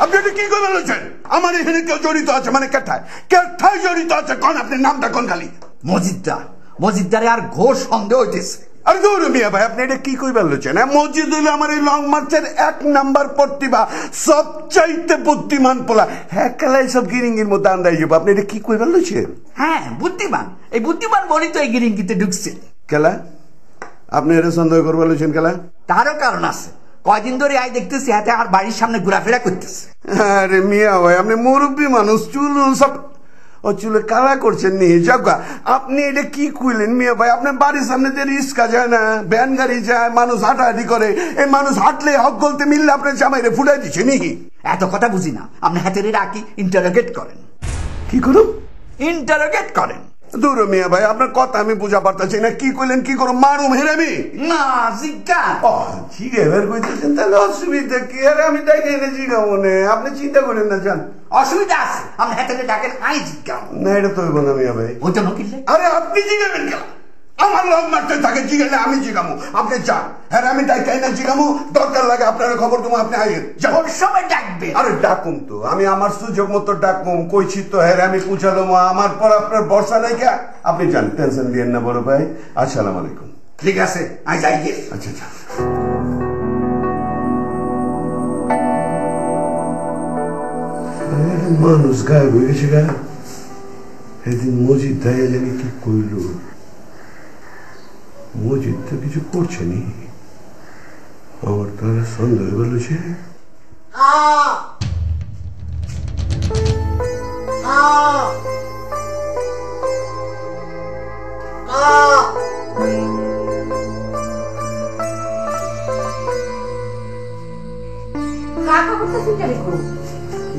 S13: আপনি এটা কি করে বলেছেন? আমার এখানে কেউ জড়িত আছে মানে কেঠায় কেঠায় জড়িত আছে? কোন আপনি নামটা কোন খালি?
S8: মসজিদটা, মসজিদটারে আর ঘোর সন্দেহ হইতেছে।
S13: আরে দৌড়ে মিয়া ভাই, আপনি এটা কি কই বলছেন? মসজিদ হইলে আমার এই লং মার্চের 1 নাম্বার প্রতিভা, সবচাইতে বুদ্ধিমান পোলা। হ্যাঁ কেলাই সব গিরিঙ্গির মধ্যে আন্দাই যাবো। আপনি এটা কি কই বলছেন?
S8: হ্যাঁ বুদ্ধিমান, এই বুদ্ধিমান বলি তো এই গিরিঙ্গিতে ঢুকছে।
S13: কেলা আপনি এটা সন্দেহ করবো বলেছেন কেলা?
S8: তারও কারণ আছে। কয়দিন ধরে আই দেখতেছি হাতে আর বাড়ির সামনে ঘোরাফেরা করতেছে।
S13: আরে মিয়া ভাই, আপনি মুরব্বী মানুষ, চুল সব। ও ও চুলে কালা করছেন নি জগা আপনি এটা কি কইলেন মিয়া ভাই আপনার বাড়ির সামনে যে রিক্সা যায় না ভ্যান গাড়ি যায় মানুষ হাঁটাহাঁটি করে এই মানুষ হাঁটলে হক গলতে মিললে আপনার জামাইরে ফুটাই দিচ্ছে নি
S8: এত কথা বুঝি না আপনি হাতের রাখি ইন্টারোগেট করেন
S13: কি করুন
S8: ইন্টারোগেট করেন
S13: দূর মিয়া ভাই আপনার কথা আমি বুঝা পারতেছি না কি কইলেন কি করো মারুম হেরামি
S8: না জিজ্ঞা
S13: জিগে বের কইতেছেন তাহলে অসুবিধা কি আরে আমি ডাইকে এনে জিগা মনে আপনি চিন্তা করেন না জান
S8: অসুবিধা আছে আপনি হাতের ডাকেন আই জিজ্ঞা
S13: না এটা তো হইব না মিয়া ভাই
S8: ওই জন্য কিনলে
S13: আরে আপনি জিগাবেন কেন আমার লং মারতে থাকে জিগালে আমি জিগামু আপনি যান হ্যাঁ আমি ডাইকে এনে জিগামু দরকার লাগে আপনার খবর দেবো আপনি আইয়েন
S8: ওর সময় ডাকবে
S13: আরে ডাকুম তো আমি আমার সুযোগ মতো ডাকুম কইছি তো হ্যাঁ আমি পুছালো আমার পর আপনার বর্ষা নাই কে আপনি যান টেনশন দিয়েন না বড় ভাই আসসালামু আলাইকুম
S8: ঠিক আছে আই যাই
S13: আচ্ছা আচ্ছা মানুষ গায়ে হয়ে গেছে গা সেদিন মসজিদ দায় জানি কি কইল মসজিদ তো কিছু করছে নি আমার তো সন্দেহ বলেছে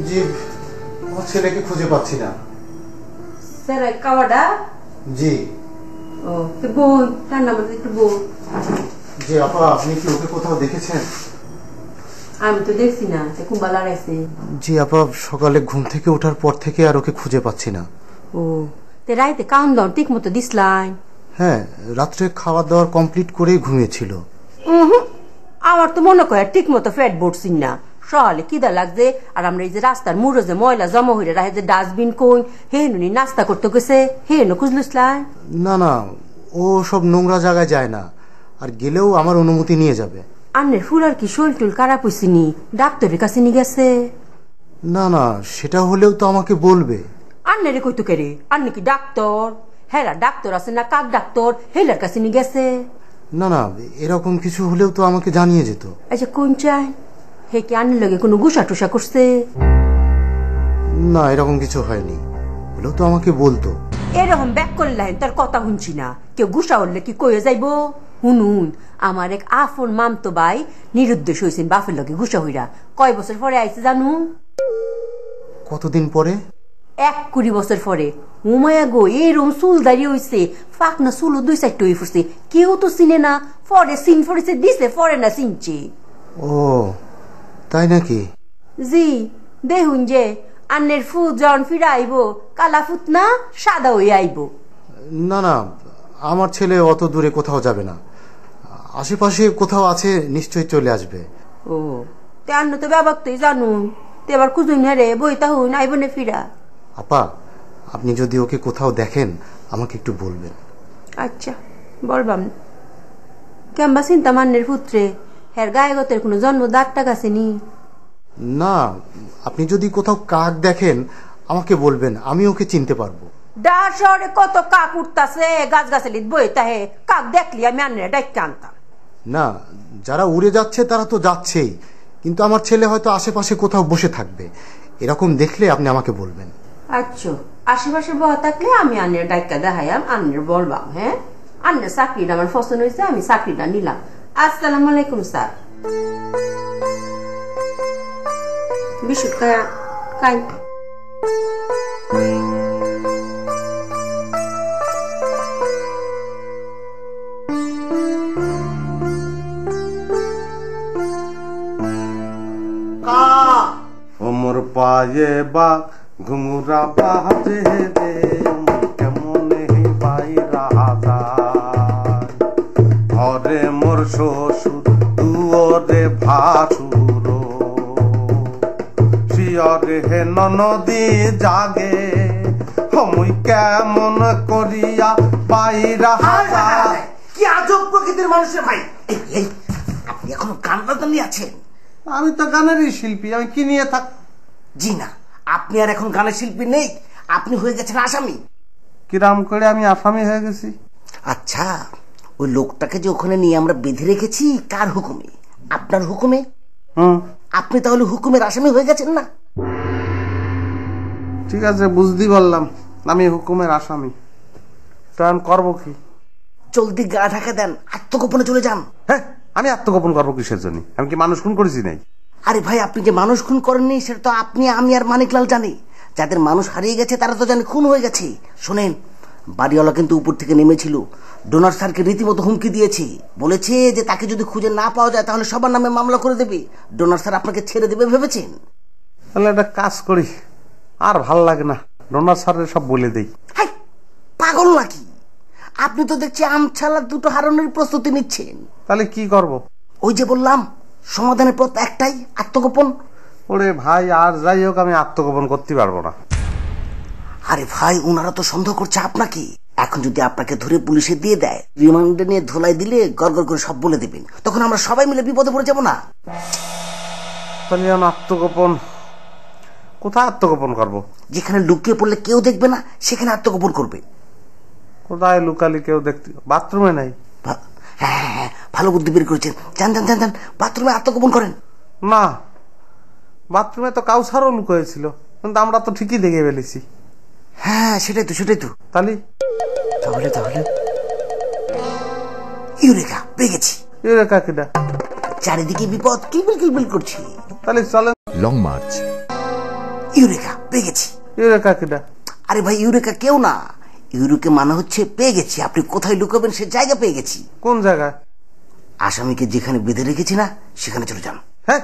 S12: জি আমার ছেলেকে খুঁজে পাচ্ছি না
S14: স্যার কাওয়াডা
S12: জি
S14: ও তো বোন তার নাম একটু বোন
S12: জি আপা আপনি কি ওকে কোথাও দেখেছেন
S14: আমি তো দেখছি না সে কুম্বালা রাইছে
S12: জি আপা সকালে ঘুম থেকে ওঠার পর থেকে আর ওকে খুঁজে পাচ্ছি না
S14: ও তে রাইতে কাউন দাও ঠিক মতো দিসলাই
S12: হ্যাঁ রাত্রে খাওয়া দাওয়া কমপ্লিট করেই ঘুমিয়েছিল
S14: আমার তো মনে করে ঠিক মতো ফ্যাট বসছিন না সকালে কিদা লাগছে আর আমরা এই যে রাস্তার মুড়ো যে ময়লা জমা হইরে রাখে যে ডাস্টবিন কই হেনুনি নাস্তা করতে গেছে হেনু খুঁজলুসলাই
S12: না না ও সব নোংরা জায়গায় যায় না আর গেলেও আমার অনুমতি নিয়ে যাবে
S14: আন্নের ফুল আর কি শোল টুল খারাপ হইছিনি ডাক্তারের কাছে নিয়ে গেছে
S12: না না সেটা হলেও তো আমাকে বলবে
S14: আন্নারে কইতো কেরে আন্নে কি ডাক্তার হেরা ডাক্তার আছে না কাক ডাক্তার হেলার কাছে নিয়ে গেছে
S12: না না এরকম কিছু হলেও তো আমাকে জানিয়ে যেত
S14: আচ্ছা কোন চাই হে কি আন্নের লগে কোনো গুসা টুসা করছে
S12: না এরকম কিছু হয়নি হলেও তো আমাকে বলতো
S14: এরকম ব্যাক করলেন তার কথা শুনছি না কেউ গুসা হলে কি কয়ে যাইব হুনুন আমার এক আফন মামতো ভাই নিরুদ্দেশ হয়েছেন বাপের লগে গুসা হইরা কয় বছর পরে আইছে জানুন
S12: কতদিন পরে
S14: 20 বছর পরে উমায়া গো এরম চুল দাঁড়িয়ে হইছে ফাঁকনা চুলও 2-4 হয়ে ফুটছে কেউ তো চিনে না পরে সিন ফরেছে দিছে পরে না চিনছে
S12: ও তাই নাকি
S14: জি দেখুন যে আন্নের ফুট জন ফিরে আইব কালা ফুট না সাদা হয়ে আইব
S12: না না আমার ছেলে অত দূরে কোথাও যাবে না আশেপাশে কোথাও আছে নিশ্চয়ই চলে আসবে
S14: ও তে আন্ন তো ব্যাপার তুই জানুন তে এবার খুঁজুন রে বইতা হইন আইব না ফিরা
S12: আপা আপনি যদি ওকে কোথাও দেখেন আমাকে একটু বলবেন
S14: আচ্ছা বলবাম কেমবা চিন্তা মান্নের পুত্রে হের গায়ে গতের কোনো জন্ম দাগটা গাছেনি
S12: না আপনি যদি কোথাও কাক দেখেন আমাকে বলবেন আমি ওকে চিনতে পারবো
S14: ডার শহরে কত কাক উঠতাছে গাছ গাছালিত বইতা হে কাক দেখলি আমি আন্নের ডাইকে আনতাম
S12: না যারা উড়ে যাচ্ছে তারা তো যাচ্ছেই কিন্তু আমার ছেলে হয়তো আশেপাশে কোথাও বসে থাকবে এরকম দেখলে আপনি আমাকে বলবেন
S14: আচ্ছা আশেপাশে বসে থাকলে আমি আন্নের ডাইকা দেখাইম আন্নের বলবাম হ্যাঁ আন্নের চাকরিটা আমার পছন্দ হয়েছে আমি চাকরিটা নিলাম আসসালামু আলাইকুম স্যার বিশুট কাই
S10: ওমর পায়ে বা ঘুমুরা বাজে রে কেমন বাইরা ঘরে মোর শ্বশুর দুয়ারে ভাসুর শিয়রে হে নদী জাগে হমুই কেমন করিয়া বাইরা
S6: কি আজব প্রকৃতির মানুষের ভাই আপনি এখনো গান বাজনা নিয়ে আছেন
S10: আমি তো গানেরই শিল্পী আমি কি নিয়ে থাক
S6: জি না আপনি আর এখন গানের শিল্পী নেই আপনি হয়ে গেছেন আসামি
S10: কিরাম করে আমি আসামি হয়ে গেছি
S6: আচ্ছা ওই লোকটাকে যে ওখানে নিয়ে আমরা বেঁধে রেখেছি কার হুকুমে আপনার হুকুমে আপনি তাহলে হুকুমের আসামি হয়ে গেছেন না
S10: ঠিক আছে বুঝতে পারলাম আমি হুকুমের আসামি। তো আমি করবো কি?
S6: জলদি গা ঢাকা দেন, আত্মগোপনে চলে যান।
S10: হ্যাঁ, আমি আত্মগোপন করবো কিসের জন্য? আমি কি মানুষ খুন করেছি নাই?
S6: আরে ভাই, আপনি যে মানুষ খুন করেননি সেটা তো আপনি, আমি আর মানিকলাল জানি। যাদের মানুষ হারিয়ে গেছে তারা তো জানে খুন হয়ে গেছে। শোনেন, বাড়িওয়ালা কিন্তু উপর থেকে নেমেছিল, ডোনার স্যারকে রীতিমতো হুমকি দিয়েছে, বলেছে যে তাকে যদি খুঁজে না পাওয়া যায় তাহলে সবার নামে মামলা করে দেবে। ডোনার স্যার আপনাকে ছেড়ে দেবে ভেবেছেন?
S10: তাহলে একটা কাজ করি, আর ভাল লাগে না, ডোনার স্যারের সব বলে দেই।
S6: হাই, পাগল নাকি? আপনি তো দেখছি আমছালা দুটো হারানোর প্রস্তুতি নিচ্ছেন।
S10: তাহলে কি করব?
S6: ওই যে বললাম, সমাধানের পথ একটাই, আত্মগোপন।
S10: ওরে ভাই, আর যাই হোক, আমি আত্মগোপন করতে পারবো না।
S6: আরে ভাই, ওনারা তো সন্দেহ করছে আপনাকে। এখন যদি আপনাকে ধরে পুলিশে দিয়ে দেয়, রিমান্ডে নিয়ে ধোলাই দিলে গড়গড় করে সব বলে দেবেন, তখন আমরা সবাই মিলে বিপদে পড়ে যাবো না?
S10: তাহলে আমি আত্মগোপন কোথায় আত্মগোপন করবো?
S6: যেখানে লুকিয়ে পড়লে কেউ দেখবে না সেখানে আত্মগোপন করবে।
S10: কোথায় লুকালি কেউ দেখতে? বাথরুমে নাই?
S6: হ্যাঁ, ভালো বুদ্ধি বের করেছেন। যান যান যান যান, বাথরুমে আত্মগোপন করেন।
S10: না, বাথরুমে তো কাউসারও লুকিয়েছিল, কিন্তু আমরা তো ঠিকই দেখে ফেলেছি।
S6: হ্যাঁ, সেটাই তো। তাহলে ইউরেকা পেয়ে গেছি।
S10: ইউরেকা কিনা?
S6: চারিদিকে বিপদ কিলবিল কিলবিল করছে।
S10: তাহলে চলেন।
S11: Long March.
S6: ইউরেকা পেয়ে গেছি।
S10: ইউরেকা কিনা?
S6: আরে ভাই, ইউরেকা কেউ না, ইউরেকা মানে হচ্ছে পেয়ে গেছি। আপনি কোথায় লুকাবেন সে জায়গা পেয়ে গেছি।
S10: কোন জায়গায়?
S6: আসামিকে যেখানে বেঁধে রেখেছি না, সেখানে চলে যান।
S10: হ্যাঁ,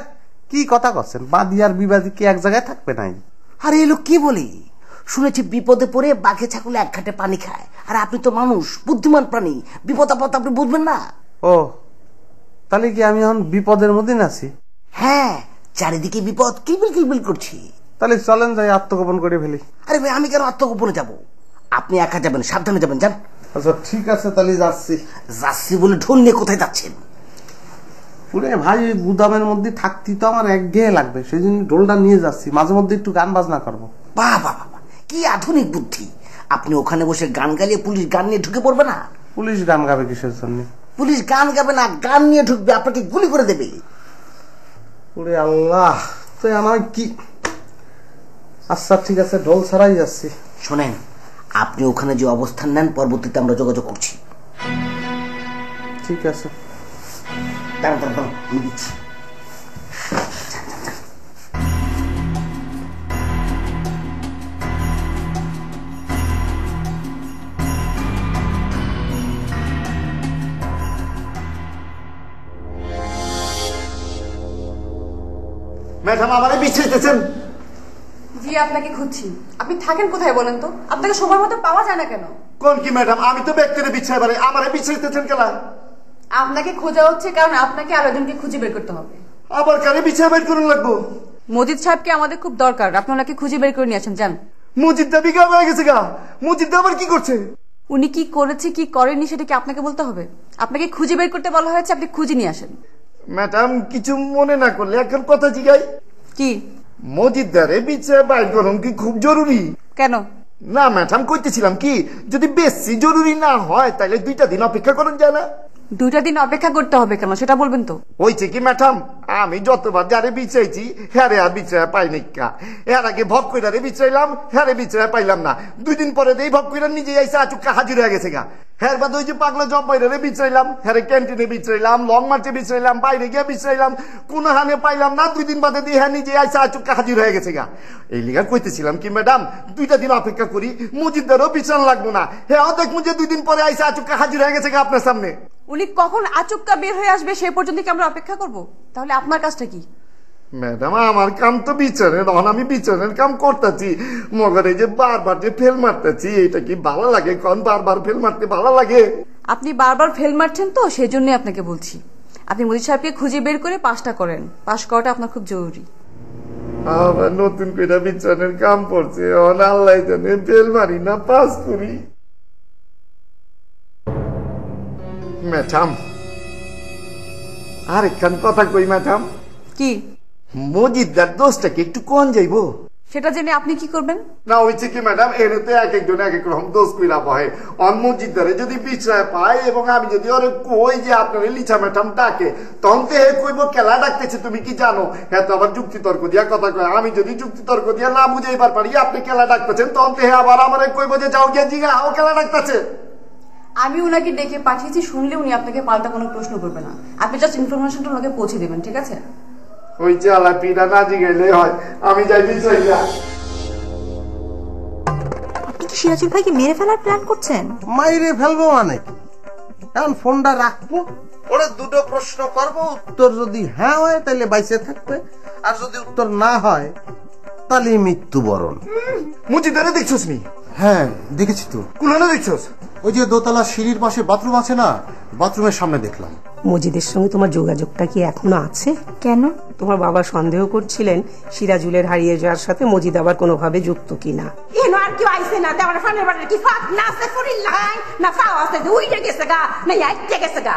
S10: কি কথা করছেন? বাদী আর বিবাদী কি এক জায়গায় থাকবে নাই?
S6: আরে এলো কি বলি, শুনেছি বিপদে পড়ে বাঘে ছাগলে এক ঘাটে পানি খায়, আর আপনি তো মানুষ, বুদ্ধিমান প্রাণী, বিপদ আপদ আপনি বুঝবেন না।
S10: ও, তাহলে কি আমি এখন বিপদের মধ্যে আছি?
S6: হ্যাঁ, চারিদিকে বিপদ কিলবিল কিলবিল করছি।
S10: তাহলে চলেন যাই, আত্মগোপন করে ফেলি।
S6: আরে ভাই, আমি কেন আত্মগোপনে যাব? আপনি একা যাবেন, সাবধানে যাবেন, যান।
S10: আচ্ছা ঠিক আছে, তাহলে
S6: যাচ্ছি বলে ঢোল নিয়ে কোথায় যাচ্ছেন?
S10: পুরে ভাই, গুদামের মধ্যে থাকতে তো আমার একঘেয়ে লাগবে, সেই জন্য ঢোলটা নিয়ে যাচ্ছি, মাঝে মধ্যে একটু গান বাজনা করবো।
S6: বাহ বাহ বাহ, কি আধুনিক বুদ্ধি! আপনি ওখানে বসে গান গাইলে পুলিশ গান নিয়ে ঢুকে পড়বে না?
S10: পুলিশ গান গাবে কিসের জন্য?
S6: পুলিশ গান গাবে না, গান নিয়ে ঢুকবে, আপনাকে গুলি করে দেবে।
S10: ওরে আল্লাহ, তো আমার কি? আচ্ছা ঠিক আছে, ঢোল ছাড়াই যাচ্ছি।
S6: শোনেন, আপনি ওখানে যে অবস্থান নেন, পরবর্তীতে আমরা যোগাযোগ করছি।
S10: ঠিক আছে,
S6: দাঁড়ান, আমি দিচ্ছি।
S7: ম্যাডাম, আমারে বিছাইতেছেন?
S4: জি, আপনাকে খুঁজছি। আপনি থাকেন কোথায় বলেন তো? আপনাকে সময় মতো পাওয়া যায় না কেন?
S7: কোন কি ম্যাডাম, আমি তো ব্যক্তিরে বিছাই পারি, আমারে বিছাইতেছেন কেন?
S4: আপনাকে খোঁজা হচ্ছে কারণ আপনাকে আর একজনকে খুঁজে বের করতে হবে।
S7: আবার কারে বিছাই বের করুন লাগবো?
S4: মজিদ সাহেবকে আমাদের খুব দরকার, আপনি ওনাকে খুঁজে বের করে নিয়ে আসেন, যান।
S7: মজিদটা বিঘা হয়ে গেছে গা, মজিদটা আবার কি করছে?
S4: উনি কি করেছে কি করেনি সেটা কি আপনাকে বলতে হবে? আপনাকে খুঁজে বের করতে বলা হয়েছে, আপনি খুঁজে নিয়ে আসেন।
S7: ম্যাডাম, কিছু মনে না করলে এখন কথা জিগাই।
S4: কি?
S7: মজিদারে বিছাই বাইর করুন কি খুব জরুরি?
S4: কেন?
S7: না ম্যাডাম, কইতেছিলাম কি, যদি বেশি জরুরি না হয় তাহলে 2টা দিন অপেক্ষা করুন যায় না?
S4: 2টা দিন অপেক্ষা করতে হবে কেন সেটা বলবেন তো?
S7: হয়েছে কি ম্যাডাম, আমি যতবার যারে বিছাইছি হ্যারে আর বিছাই পাই নিকা। এর আগে ভব কইরারে বিছাইলাম, হ্যারে বিছাই পাইলাম না। 2 দিন পরে দেই ভব কইরা নিজে আইসা আচুকা হাজির হয়ে গেছে গা। হ্যার বাদ ওই যে পাগলা জব বাইরে বিছাইলাম, হ্যারে ক্যান্টিনে বিছাইলাম, লং মার্চে বিছাইলাম, বাইরে গিয়ে বিছাইলাম, কোন হানে পাইলাম না। 2 দিন বাদে দিয়ে হ্যাঁ নিজে আইসা আচুকা হাজির হয়ে গেছে গা। এই লিগা কইতেছিলাম কি ম্যাডাম, 2টা দিন অপেক্ষা করি, মজিদারও বিছান লাগবো না। হ্যাঁ দেখবো যে 2 দিন পরে আইসা আচুকা হাজির হয়ে গেছে গা আপনার সামনে।
S4: উনি কখন আচুক্কা বের হয়ে আসবে সে পর্যন্ত কি আমরা অপেক্ষা করব? তাহলে আপনার কাজটা কি?
S7: ম্যাডাম, আমার কাম তো বিচারের, তখন আমি বিচারের কাম করতেছি, মগর এই যে বারবার যে ফেল মারতেছি, এটা কি ভালো লাগে? কোন বারবার ফেল মারতে ভালো লাগে?
S4: আপনি বারবার ফেল মারছেন তো, সেই জন্য আপনাকে বলছি, আপনি মজিদ সাহেবকে খুঁজে বের করে পাসটা করেন। পাস করাটা আপনার খুব জরুরি।
S7: আবার নতুন করে বিচারের কাম পড়ছে, আল্লাহ জানে ফেল মারি না পাস করি। ম্যাডাম, আরেকখান কথা কই ম্যাডাম।
S4: কি?
S7: মজিদার দোষটাকে একটু কোন যাইব?
S4: সেটা জেনে আপনি কি করবেন?
S7: না হয়েছে কি ম্যাডাম, এর তো এক একজন এক এক রকম দোষ কইরা পায়। অন মসজিদারে যদি বিছরায় পায় এবং আমি যদি ওরে কই যে আপনার লিচা ম্যাডাম ডাকে, তখন তো হে কইব কেলা ডাকতেছে তুমি কি জানো। হ্যাঁ তো আবার যুক্তি তর্ক দিয়া কথা কয়। আমি যদি যুক্তি তর্ক দিয়া না বুঝাইবার পারি আপনি কেলা ডাকতেছেন, তখন তো হে আবার আমার কইব যে যাও গিয়া জিগা ও কেলা ডাকতেছে।
S4: আমি উনাকে ডেকে পাঠিয়েছি, শুনলে উনি আপনাকে পাল্টা কোনো প্রশ্ন করবে না। আপনি জাস্ট ইনফরমেশনটা ওনাকে পৌঁছে দেবেন, ঠিক আছে?
S7: ওই চালা পিনা না জিগাইলে হয়, আমি যাইতে চাই না।
S2: আপনি কি সিরাজুল ভাইকে মেরে ফেলার প্ল্যান করছেন?
S10: মাইরে ফেলবো মানে কি, এখন ফোনটা রাখবো, ওরে দুটো প্রশ্ন করবো, উত্তর যদি হ্যাঁ হয় তাহলে বাইসে থাকবে, আর যদি উত্তর না হয় তাহলে মৃত্যুবরণ।
S7: মুজিদারে দেখছস নি?
S12: হ্যাঁ দেখেছি তো।
S7: কুলানো দেখছস?
S12: ওই যে দোতলা সিঁড়ির পাশে বাথরুম আছে না, বাথরুমের সামনে দেখলাম।
S15: মজিদের সঙ্গে তোমার যোগাযোগটা কি এখনো আছে?
S2: কেন?
S15: তোমার বাবা সন্দেহ করছিলেন সিরাজুলের হারিয়ে যাওয়ার সাথে মজিদ আবার কোনোভাবে যুক্ত কিনা।
S14: এনো আর কেউ আইছে না, তেমন ফানের বাড়ির কি ফাঁক না আছে ফুরির লাই না ফাও আছে, উইটা গেছে গা না আইতে গেছে গা।